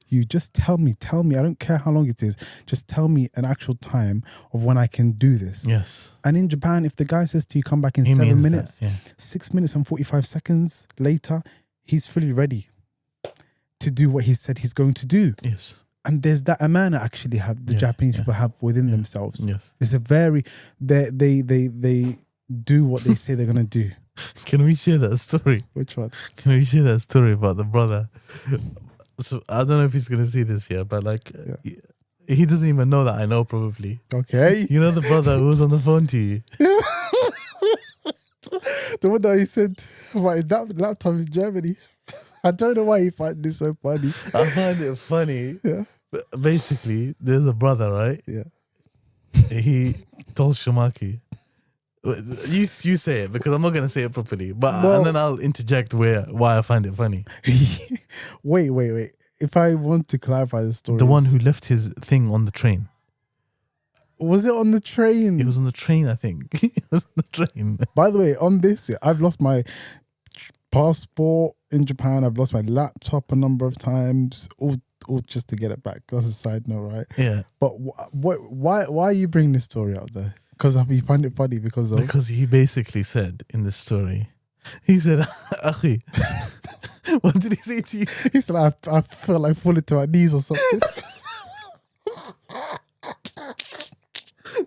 you just tell me. I don't care how long it is. Just tell me an actual time of when I can do this. Yes. And in Japan, if the guy says to you, come back in 7 minutes, 6 minutes and 45 seconds later, he's fully ready to do what he said he's going to do. Yes. And there's that amana actually the Japanese people have within themselves. Yes. It's a very, they do what they say they're going to do. Can we share that story? Which one? Can we share that story about the brother? So I don't know if he's going to see this here, but like, he doesn't even know that I know probably. Okay. You know the brother who was on the phone to you? The one that he said about his laptop in Germany. I don't know why he find this so funny. I find it funny. Yeah. But basically, there's a brother, right? Yeah. He told Sharky. You say it because I'm not gonna say it properly, and then I'll interject why I find it funny. Wait. If I want to clarify the story, the one who left his thing on the train. Was it on the train? It was on the train, I think. It was on the train. By the way, on this, I've lost my passport in Japan. I've lost my laptop a number of times, all just to get it back. That's a side note, right? Yeah. But why are you bringing this story out there? Because you find it funny because he basically said in the story, he said, Akhi, what did he say to you? He said, I felt like falling to my knees or something.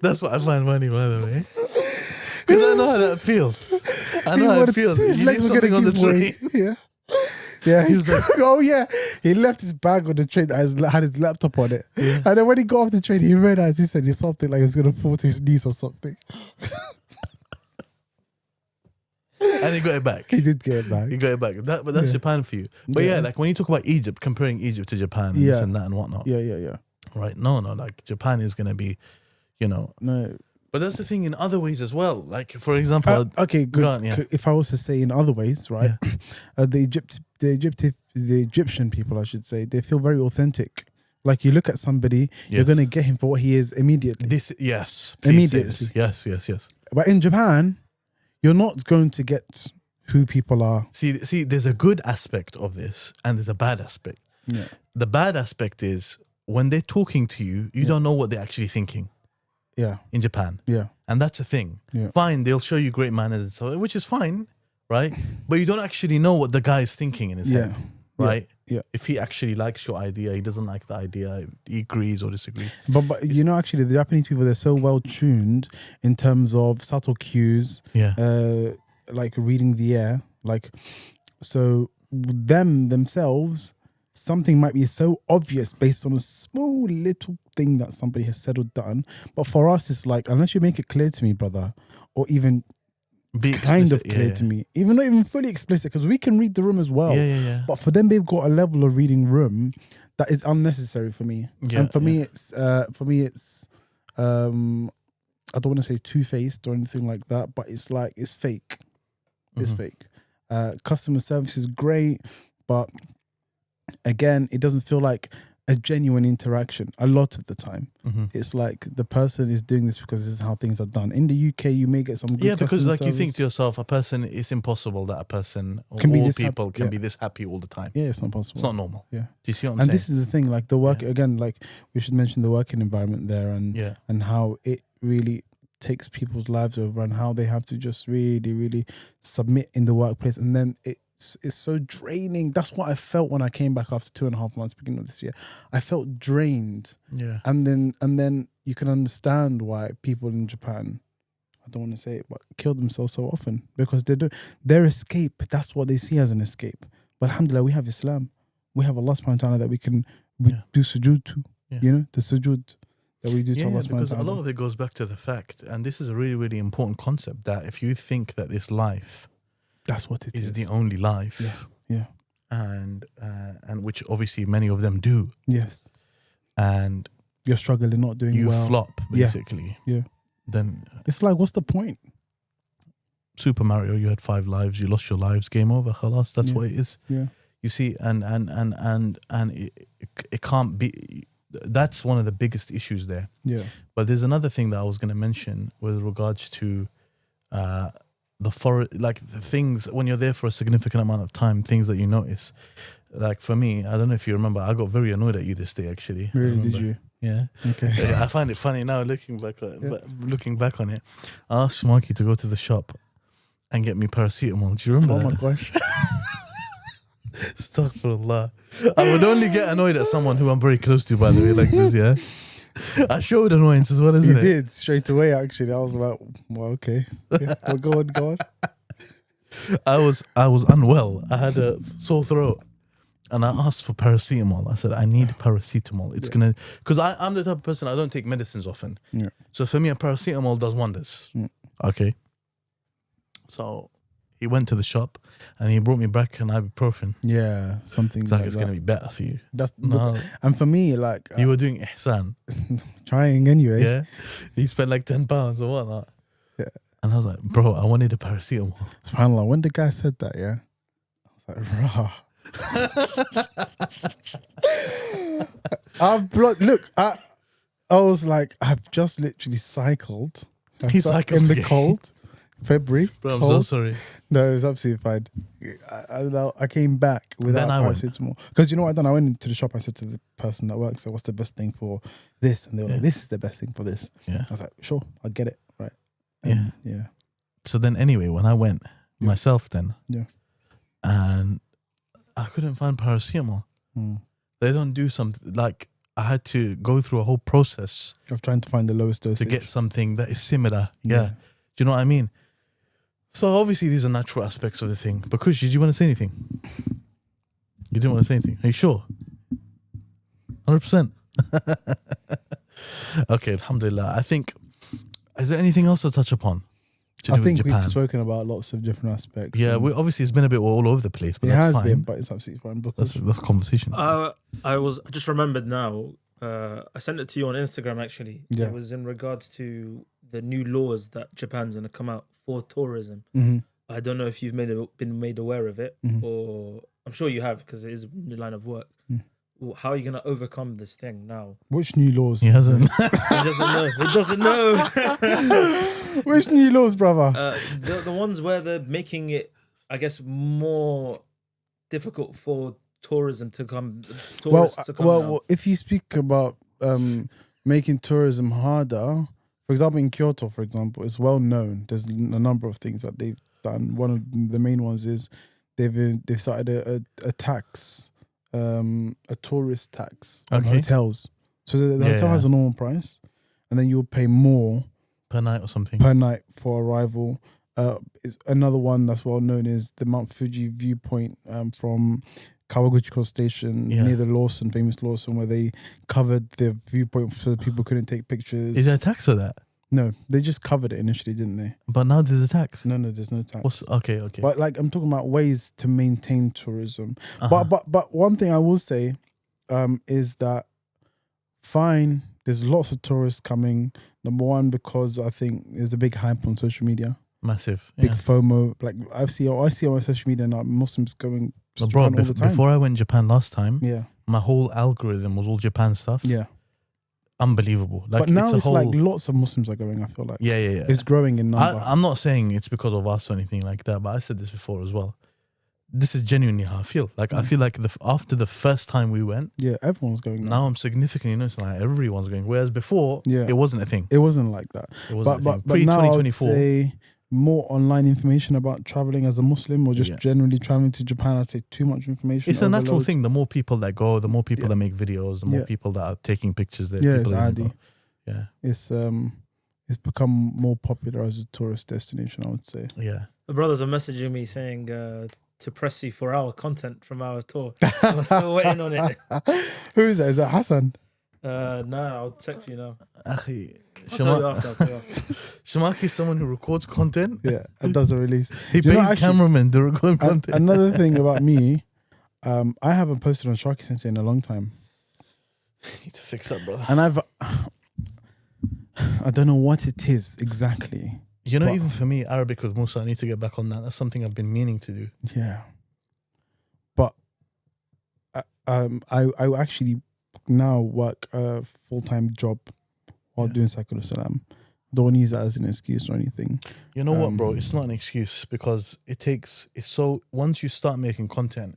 That's what I find funny, by the way. Because I know how that feels. I know how it feels. His legs were going to give way. Yeah. Yeah, he was like, oh yeah. He left his bag on the train that had his laptop on it. Yeah. And then when he got off the train, he realized he said something like he's going to fall to his knees or something. And he got it back. He did get it back. He got it back. But that's Japan for you. But like when you talk about Egypt, comparing Egypt to Japan and this and that and whatnot. Yeah. Right? No, like Japan is going to be, No. But that's the thing in other ways as well. Like, for example... okay, good. On, if I was to say in other ways, right? Yeah. The Egyptian people, I should say, they feel very authentic. Like, you look at somebody, you're going to get him for what he is immediately. Yes. Immediately. Yes. But in Japan, you're not going to get who people are. See, there's a good aspect of this and there's a bad aspect. Yeah. The bad aspect is when they're talking to you, you don't know what they're actually thinking. Yeah. In Japan. Yeah. And that's a thing. Yeah. Fine, they'll show you great manners and stuff, which is fine, right? But you don't actually know what the guy is thinking in his head, right? Yeah. If he actually likes your idea, he doesn't like the idea, he agrees or disagrees. But you know, actually, the Japanese people, they're so well tuned in terms of subtle cues, like reading the air. Like, so themselves, something might be so obvious based on a small little thing that somebody has said or done. But for us, it's like, unless you make it clear to me, brother, or even Be kind explicit, of clear to me, even not even fully explicit, because we can read the room as well. Yeah. But for them, they've got a level of reading room that is unnecessary for me. And for me, it's I don't want to say two-faced or anything like that, but it's like it's fake. It's fake. Customer service is great, but again, it doesn't feel like a genuine interaction a lot of the time. It's like the person is doing this because this is how things are done. In the UK, you may get some good because like service. you think to yourself, it's impossible that a person or Can be all this people can be this happy all the time. Yeah, it's not possible. It's not normal. Yeah. Do you see what I'm And saying? this is the thing, like the work, again, like we should mention the working environment there and how it really takes people's lives over and how they have to just really, really submit in the workplace. And then it's so draining. That's what I felt when I came back after 2.5 months, beginning of this year. I felt drained. Yeah. And then you can understand why people in Japan, I don't want to say it, but kill themselves so often because their escape, that's what they see as an escape. But alhamdulillah, we have Islam. We have Allah subhanahu wa ta'ala that we can do sujood to. You know, the sujood that we do to Allah subhanahu wa because ta'ala. a lot of it goes back to the fact, and this is a really, really important concept, that if you think that this life that's what it is. the only life. Yeah. And which obviously many of them do. Yes. And you're struggling, not doing you well. flop, basically. Yeah. Then it's like, what's the point? Super Mario, you had 5 lives, you lost your lives, game over, khalas, that's what it is. Yeah. You see, and it can't be. That's one of the biggest issues there. Yeah. But there's another thing that I was going to mention with regards to the things when you're there for a significant amount of time, things that you notice. Like for me, I don't know if you remember, I got very annoyed at you this day actually. Really, did you? Yeah. Okay. I find it funny now looking back on it. I asked Sharky to go to the shop and get me paracetamol. Do you remember that? Oh my gosh. Astaghfirullah. I would only get annoyed at someone who I'm very close to, by the way, like this, yeah? I showed annoyance as well, isn't it? You did, straight away, actually. I was like, well, okay. Yeah, well, go on. I was unwell. I had a sore throat. And I asked for paracetamol. I said, I need paracetamol. It's going to... Because I'm the type of person, I don't take medicines often. Yeah. So for me, a paracetamol does wonders. Okay. So he went to the shop and he brought me back an ibuprofen. Yeah, something like it's going to be better for you. And for me, like... you were doing ihsan. Trying anyway. Yeah. You spent like £10 or whatnot. Yeah. And I was like, bro, I wanted a paracetamol. SubhanAllah, when the guy said that, yeah, I was like, rah. I was like, I've just literally cycled. He cycled in the cold. February. Bro, I'm cold. so sorry. No, it was absolutely fine. I came back without paracetamol. Because you know what I done? I went into the shop. I said to the person that works, so what's the best thing for this? And they were like, this is the best thing for this. Yeah. I was like, sure, I'll get it. Right. Yeah. So then anyway, when I went myself then, and I couldn't find paracetamol. They don't do something like, I had to go through a whole process of trying to find the lowest dosage to get something that is similar. Yeah. Do you know what I mean? So obviously these are natural aspects of the thing. But Kush, did you want to say anything? You didn't want to say anything. Are you sure? 100%. Okay, alhamdulillah. I think, is there anything else to touch upon? I think we've spoken about lots of different aspects. Yeah, obviously it's been a bit all over the place, but that's fine. But it's absolutely fine. That's a conversation. I just remembered now. I sent it to you on Instagram actually. Yeah. It was in regards to the new laws that Japan's going to come out for tourism. I don't know if you've been made aware of it, or I'm sure you have because it is a new line of work. How are you going to overcome this thing now? Which new laws? He hasn't. He doesn't know. Which new laws, brother? The ones where they're making it I guess, more difficult for tourists to come now. If you speak about making tourism harder, for example, in Kyoto, for example, it's well known. There's a number of things that they've done. One of the main ones is they've started a tax, a tourist tax on hotels. So the hotel has a normal price, and then you'll pay more per night or something for arrival. Is another one that's well known is the Mount Fuji viewpoint from Kawaguchiko Station near the famous Lawson, where they covered the viewpoint so that people couldn't take pictures. Is there a tax for that? No, they just covered it initially, didn't they? But now there's a tax. No, there's no tax. Okay. But like, I'm talking about ways to maintain tourism. But one thing I will say is that fine, there's lots of tourists coming. Number one, because I think there's a big hype on social media. Massive. Big FOMO. Like I see on my social media now, Muslims going to bro, Japan all the time. Before I went to Japan last time, my whole algorithm was all Japan stuff. Yeah. Unbelievable. Like, but now it's like lots of Muslims are going, I feel like. Yeah. It's growing in number. I'm not saying it's because of us or anything like that, but I said this before as well. This is genuinely how I feel. Like, I feel like after the first time we went, everyone's going. Now I'm significantly noticing like everyone's going. Whereas before, it wasn't a thing. It wasn't like that. It wasn't but pre-2024. Now I would say more online information about traveling as a Muslim or just generally traveling to Japan. I'd say too much information. It's a natural thing. The more people that go, the more people that make videos, the more people that are taking pictures. It's adi. Yeah, it's become more popular as a tourist destination, I would say. Yeah, the brothers are messaging me saying to press you for our content from our tour. I'm still waiting on it. Who is that? Is that Hassan? No, I'll text you now. I'll tell you after. Shamaki is someone who records content. Yeah, and does a release. He pays cameramen to record content. Another thing about me, I haven't posted on Sharky Sensei in a long time. Need to fix up, brother. And I don't know what it is exactly. You know, even for me, Arabic with Musa, I need to get back on that. That's something I've been meaning to do. Yeah. But I actually now work a full-time job while doing Cycle Salam. Don't want to use that as an excuse or anything. You know what, bro? It's not an excuse because once you start making content,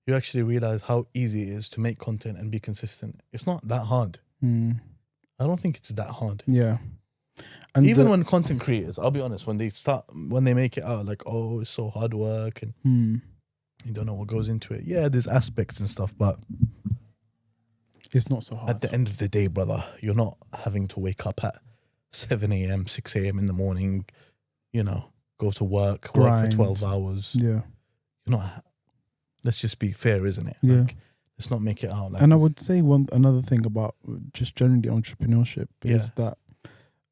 you actually realize how easy it is to make content and be consistent. It's not that hard. I don't think it's that hard. Yeah. And even when content creators, I'll be honest, when they make it out like, oh, it's so hard work and you don't know what goes into it. Yeah, there's aspects and stuff, but it's not so hard. At the end of the day, brother, you're not having to wake up at 7 a.m., 6 a.m. in the morning, go to work for 12 hours. Yeah. You're not, let's just be fair, isn't it? Yeah. Like, let's not make it out like. And I would say another thing about just generally entrepreneurship is that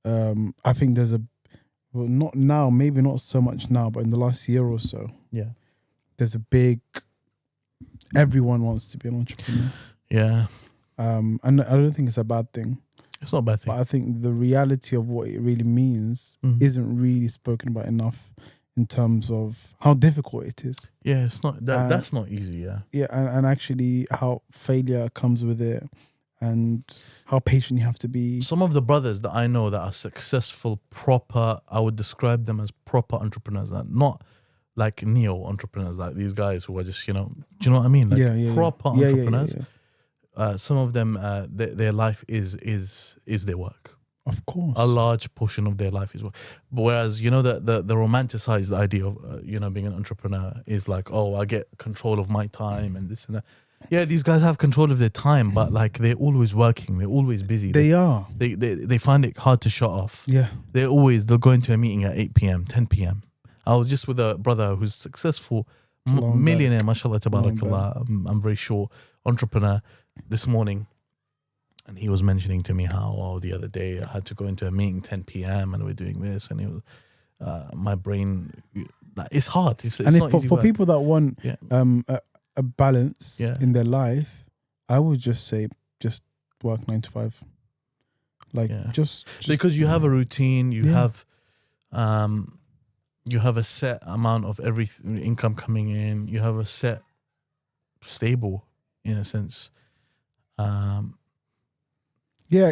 I think there's not now, maybe not so much now, but in the last year or so, there's a big. Everyone wants to be an entrepreneur. Yeah. And I don't think it's a bad thing. It's not a bad thing. But I think the reality of what it really means isn't really spoken about enough in terms of how difficult it is. Yeah, it's not that's not easy. Yeah. Yeah, and actually how failure comes with it. And how patient you have to be. Some of the brothers that I know that are successful, proper, I would describe them as proper entrepreneurs, not like neo entrepreneurs, like these guys who are just, do you know what I mean? Like proper entrepreneurs. Yeah. Some of them, their life is their work. Of course. A large portion of their life is work. But whereas, the romanticized idea of, being an entrepreneur is like, oh, I get control of my time and this and that. Yeah, these guys have control of their time, but like they're always working, they're always busy. They are. They find it hard to shut off. Yeah. They'll go into a meeting at 8 p.m, 10 p.m. I was just with a brother who's successful, millionaire, mashallah, tabarakallah, I'm very sure, entrepreneur this morning. And he was mentioning to me how, the other day I had to go into a meeting 10 p.m. and we're doing this. And it was, my brain, it's hard. It's and not easy for work. people that want a balance in their life, I would just say just work 9 to 5. Like just because you have a routine, you have a set amount of every income coming in, you have a set stable in a sense.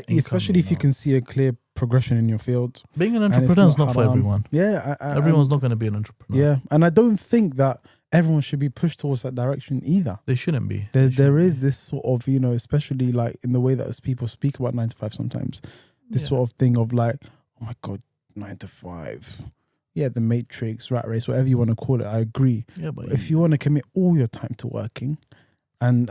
especially if you can see a clear progression in your field. Being an And it's entrepreneur is not for haram. everyone. Yeah, Everyone's not going to be an entrepreneur. Yeah, and I don't think that everyone should be pushed towards that direction either. They shouldn't be. There is this sort of, especially like in the way that as people speak about 9 to 5 sometimes, this sort of thing of like, oh my God, 9 to 5. Yeah, the matrix, rat race, whatever you want to call it, I agree. Yeah, but if you want to commit all your time to working and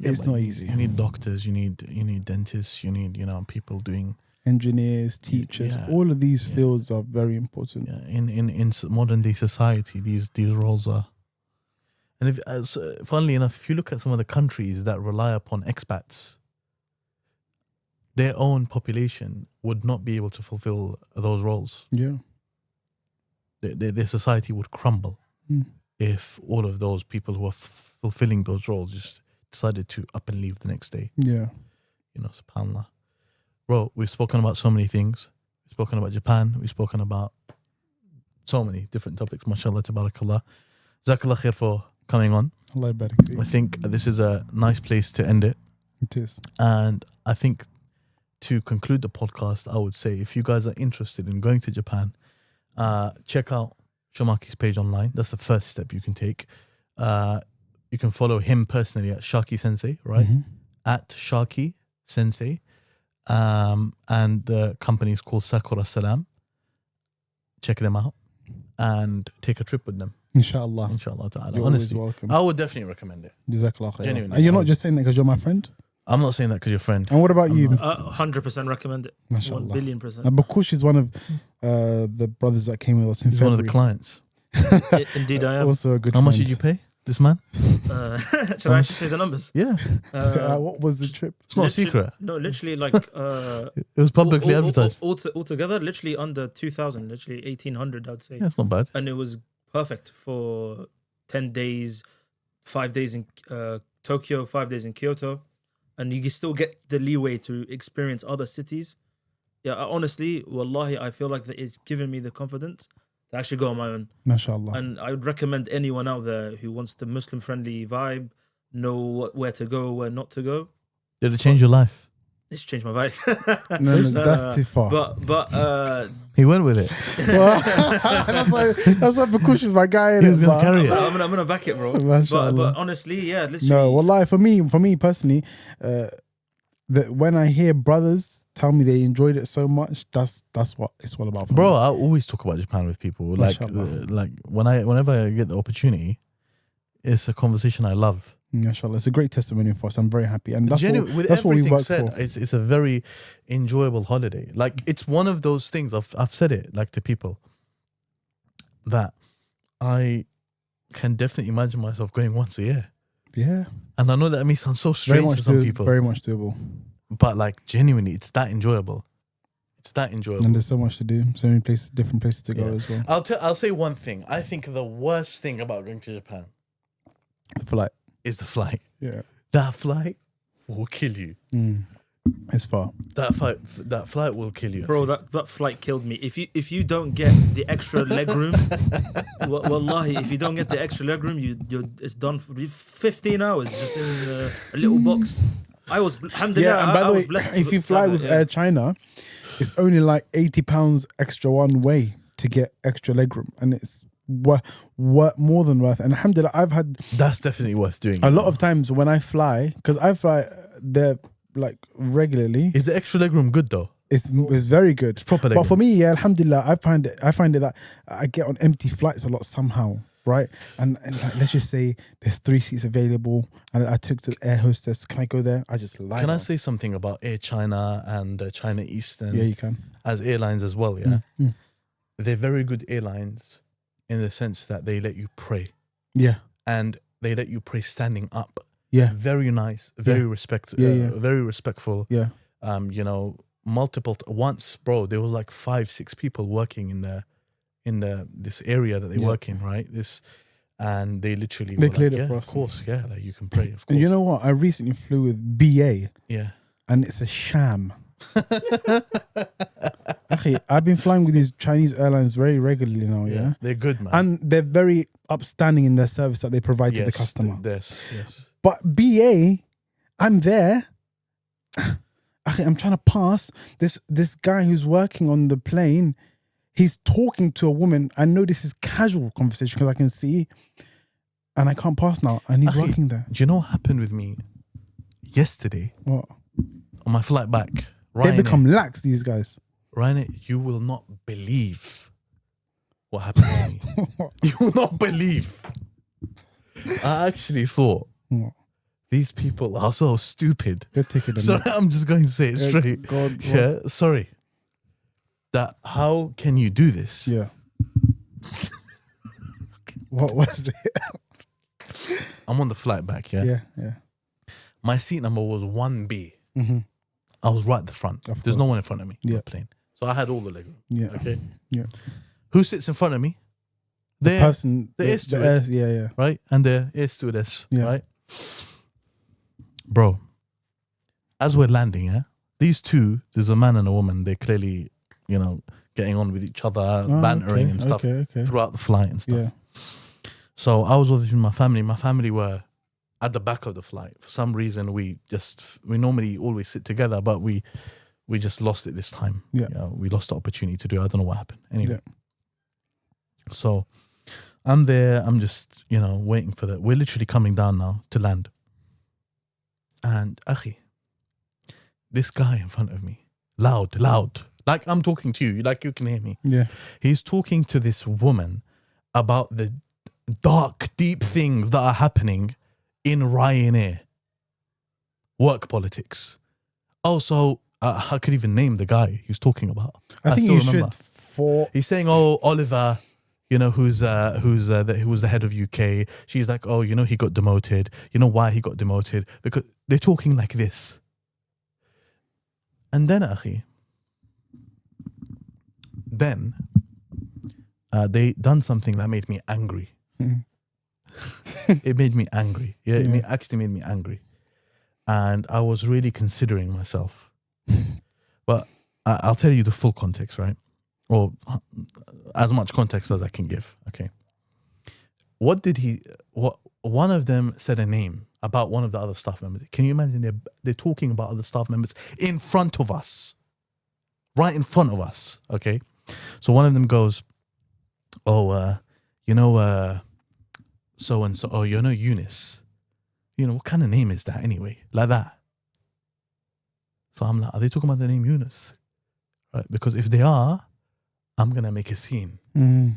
it's not easy. You need doctors, you need dentists, you need, people doing engineers, teachers, all of these fields are very important. Yeah, in modern day society, these roles are. And funnily enough, if you look at some of the countries that rely upon expats, their own population would not be able to fulfill those roles. Yeah, their society would crumble if all of those people who are fulfilling those roles just decided to up and leave the next day. Yeah, subhanAllah. Bro, we've spoken about so many things. We've spoken about Japan. We've spoken about so many different topics. MashaAllah, tabarakallah. Jazakallah khair for coming on. Allah barik. I think this is a nice place to end it. It is. And I think to conclude the podcast, I would say if you guys are interested in going to Japan, check out Shamaki's page online. That's the first step you can take. You can follow him personally at Sharky Sensei, right? At Sharky Sensei. And the company is called Sakura Salam. Check them out and take a trip with them. Inshallah. Inshallah ta'ala. You're honestly, always welcome. I would definitely recommend it. Jazakallah khair. Genuinely. And you're not just saying that because you're my friend? I'm not saying that because you're a friend. And what about you? 100% recommend it. Mashallah. 1 billion %. And Bakush is one of the brothers that came with us in He's February. one of the clients. Indeed, I am. Also a good How friend. much did you pay this man? Should I actually say the numbers? Yeah. What was the trip? It's not a secret. No, literally like It was publicly advertised. Altogether, literally under 2,000, literally 1,800, I'd say. Yeah, it's not bad. And it was perfect for 10 days, 5 days in Tokyo, 5 days in Kyoto. And you can still get the leeway to experience other cities. Yeah, honestly, wallahi, I feel like that it's given me the confidence to actually go on my own. MashaAllah. And I would recommend anyone out there who wants the Muslim-friendly vibe, know where to go, where not to go. Did it change your life? It's changed my vibe. No, that's too far. But He went with it. that's like Bakush is my guy. He was going to carry it. I'm gonna back it, bro. MashaAllah. But honestly, yeah, literally. No, wallahi, for me personally, when I hear brothers tell me they enjoyed it so much, that's what it's all about. For Bro, me. I always talk about Japan with people. Like whenever I get the opportunity, it's a conversation I love. MashaAllah, it's a great testimony for us. I'm very happy, and that's With what we everything work said, for. it's a very enjoyable holiday. Like it's one of those things I've said it like to people that I can definitely imagine myself going once a year. Yeah, And I know that may sound so strange to some people, very much doable. but like genuinely, it's that enjoyable. It's that enjoyable. And there's so much to do, so many places, different places to go Yeah. as well. I'll say one thing. I think the worst thing about going to Japan The flight, is the flight. yeah, That flight will kill you. it's far. That flight will kill you. Bro, that flight killed me. If you don't get the extra leg room, wallahi, if you don't get the extra leg room, it's done for 15 hours just in a little box. I was, alhamdulillah, Yeah, and by I the was way, blessed. if you fly with Air China, it's only like £80 extra one way to get extra legroom, and it's more than worth. And alhamdulillah, I've had That's definitely worth doing. a lot of times when I fly, because I fly there like regularly. Is the extra legroom good though? It's very good. It's proper But for legroom. me, yeah, alhamdulillah, I find it that I get on empty flights a lot somehow, right? And like, let's just say there's 3 seats available, and I took to the air hostess. Can I go there? I just lie. Can I down. say something about Air China and China Eastern Yeah, you can. as airlines as well? Yeah, Mm. they're very good airlines in the sense that they let you pray Yeah, and they let you pray standing up. yeah, Very nice, very Yeah. very respectful. yeah. Once, bro, there was like 5-6 people working in this area that they work in, right? And they literally They were cleared like, it yeah, for of us. course, yeah, like you can pray, of course. And you know what? I recently flew with BA, yeah. and it's a sham. Okay, I've been flying with these Chinese airlines very regularly now, yeah? They're good, man. And they're very upstanding in their service that they provide to the customer. Yes. But BA, I'm there. I'm trying to pass this guy who's working on the plane. He's talking to a woman. I know this is casual conversation because I can see, and I can't pass now. And he's working there. Do you know what happened with me yesterday? What? On my flight back. They become lax, these guys. Ryan, you will not believe what happened to me. You will not believe. I actually thought these people are so stupid. Sorry, I'm just going to say it straight. God, yeah, sorry. That how can you do this? Yeah. What was it? I'm on the flight back, yeah? Yeah. My seat number was 1B. Mm-hmm. I was right at the front. There's no one in front of me on the plane. So I had all the legroom. Yeah. Okay. Yeah. Who sits in front of me? The person. The air steward. Yeah. Right? And the air stewardess. Yeah. Right? Bro, as we're landing, yeah, these two, there's a man and a woman, they're clearly, getting on with each other, bantering and stuff throughout the flight and stuff. Yeah. So I was with my family. My family were at the back of the flight. For some reason, we normally always sit together, but we just lost it this time. Yeah. We lost the opportunity to do it. I don't know what happened. Anyway. Yeah. So I'm there. I'm just, waiting for we're literally coming down now to land. And akhi, this guy in front of me, loud, like I'm talking to you, like you can hear me. Yeah. He's talking to this woman about the dark, deep things that are happening in Ryanair. Work politics. Also, I could even name the guy he was talking about. I think you should. He's saying, Oliver, who was the head of UK. She's like, he got demoted. You know why he got demoted? Because they're talking like this. And then, akhi, they done something that made me angry. It made me angry. Yeah, it actually made me angry. And I was really considering myself. But I'll tell you the full context, right? Or as much context as I can give. Okay. One of them said a name about one of the other staff members. Can you imagine they're talking about other staff members in front of us? Right in front of us. Okay. So one of them goes, so and so, Eunice. What kind of name is that anyway? Like that. So I'm like, are they talking about the name Eunice? Right? Because if they are, I'm going to make a scene. I'm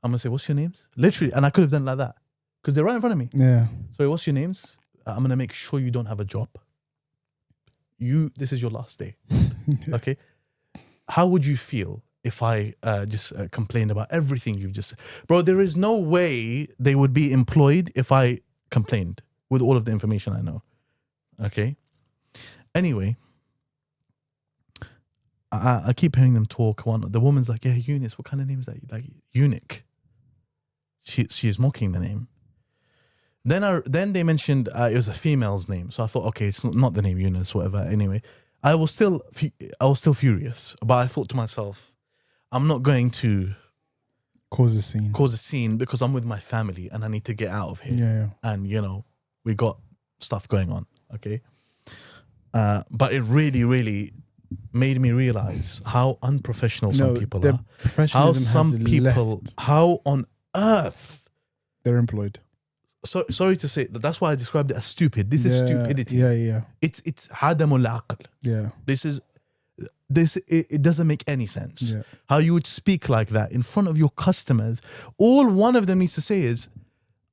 going to say, what's your names? Literally. And I could have done it like that. Because they're right in front of me. Yeah. Sorry, what's your names? I'm going to make sure you don't have a job. This is your last day. Okay? How would you feel if I just complained about everything you've just said? Bro, there is no way they would be employed if I complained with all of the information I know. Okay? Anyway, I keep hearing them talk. The woman's like, yeah, Eunice, what kind of name is that? Like, eunuch. She's mocking the name. Then they mentioned it was a female's name. So I thought, okay, it's not the name Eunice, whatever. Anyway, I was still furious. But I thought to myself, I'm not going to cause a scene because I'm with my family and I need to get out of here. Yeah. And, we got stuff going on. Okay. But it really, really made me realize how unprofessional some people are. How on earth they're employed. So, sorry to say that. That's why I described it as stupid. This is stupidity. Yeah. It's hadamul aql. Yeah. It doesn't make any sense. Yeah. How you would speak like that in front of your customers. All one of them needs to say is,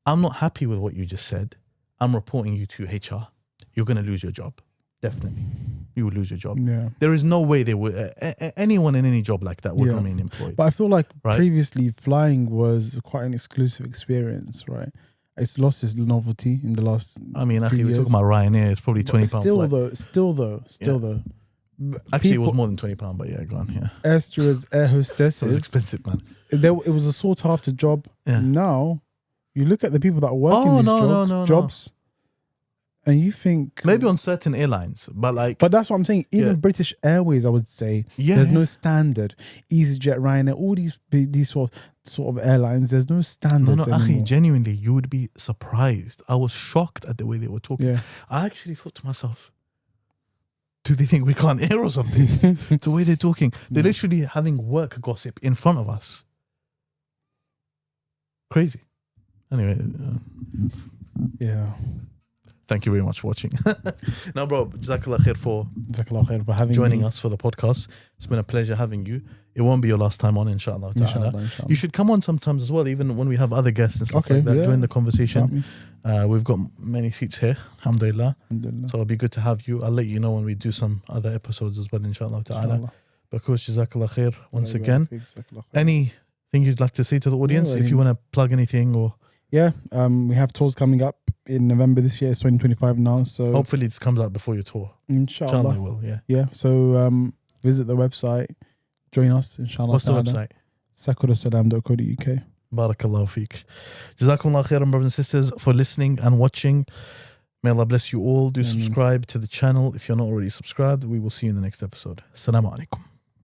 I'm not happy with what you just said. I'm reporting you to HR. You're going to lose your job. Definitely. You will lose your job. Yeah. There is no way they would, anyone in any job like that would remain employed. But I feel like previously flying was quite an exclusive experience, right? It's lost its novelty in the last. I mean, actually, we're talking about Ryanair. It's probably £20. Still though. Actually, it was more than £20, but yeah, go on. Yeah. Air stewards, air hostesses. It was expensive, man. It was a sought after job. Yeah. Now, you look at the people that work in these jobs, and you think maybe on certain airlines, but that's what I'm saying. Even British Airways, I would say, there's no standard. EasyJet, Ryanair, all these sort of airlines, there's no standard. No, akhi, genuinely, you would be surprised. I was shocked at the way they were talking. Yeah. I actually thought to myself, Do they think we can't hear or something? The way they're talking. They're literally having work gossip in front of us. Crazy. Anyway. Yeah. Thank you very much for watching. No, bro, Jazakallah khair for having joining us for the podcast. It's been a pleasure having you. It won't be your last time on, inshallah. Inshallah. You should come on sometimes as well, even when we have other guests and stuff like that. Join the conversation. We've got many seats here, alhamdulillah. So it'll be good to have you. I'll let you know when we do some other episodes as well, inshallah ta'ala. But course, Jazakallah khair once again. Anything you'd like to say to the audience? If you want to plug anything or... Yeah, we have tours coming up in November this year. It's 2025 now, so hopefully this comes out before your tour. Inshallah it will. Yeah. So visit the website, join us. Inshallah. What's the website? sakurasalam.co.uk. Barakallahu feek. Jazakumullah khairan, brothers and sisters, for listening and watching. May Allah bless you all. Do subscribe to the channel if you're not already subscribed. We will see you in the next episode. Assalamu alaikum.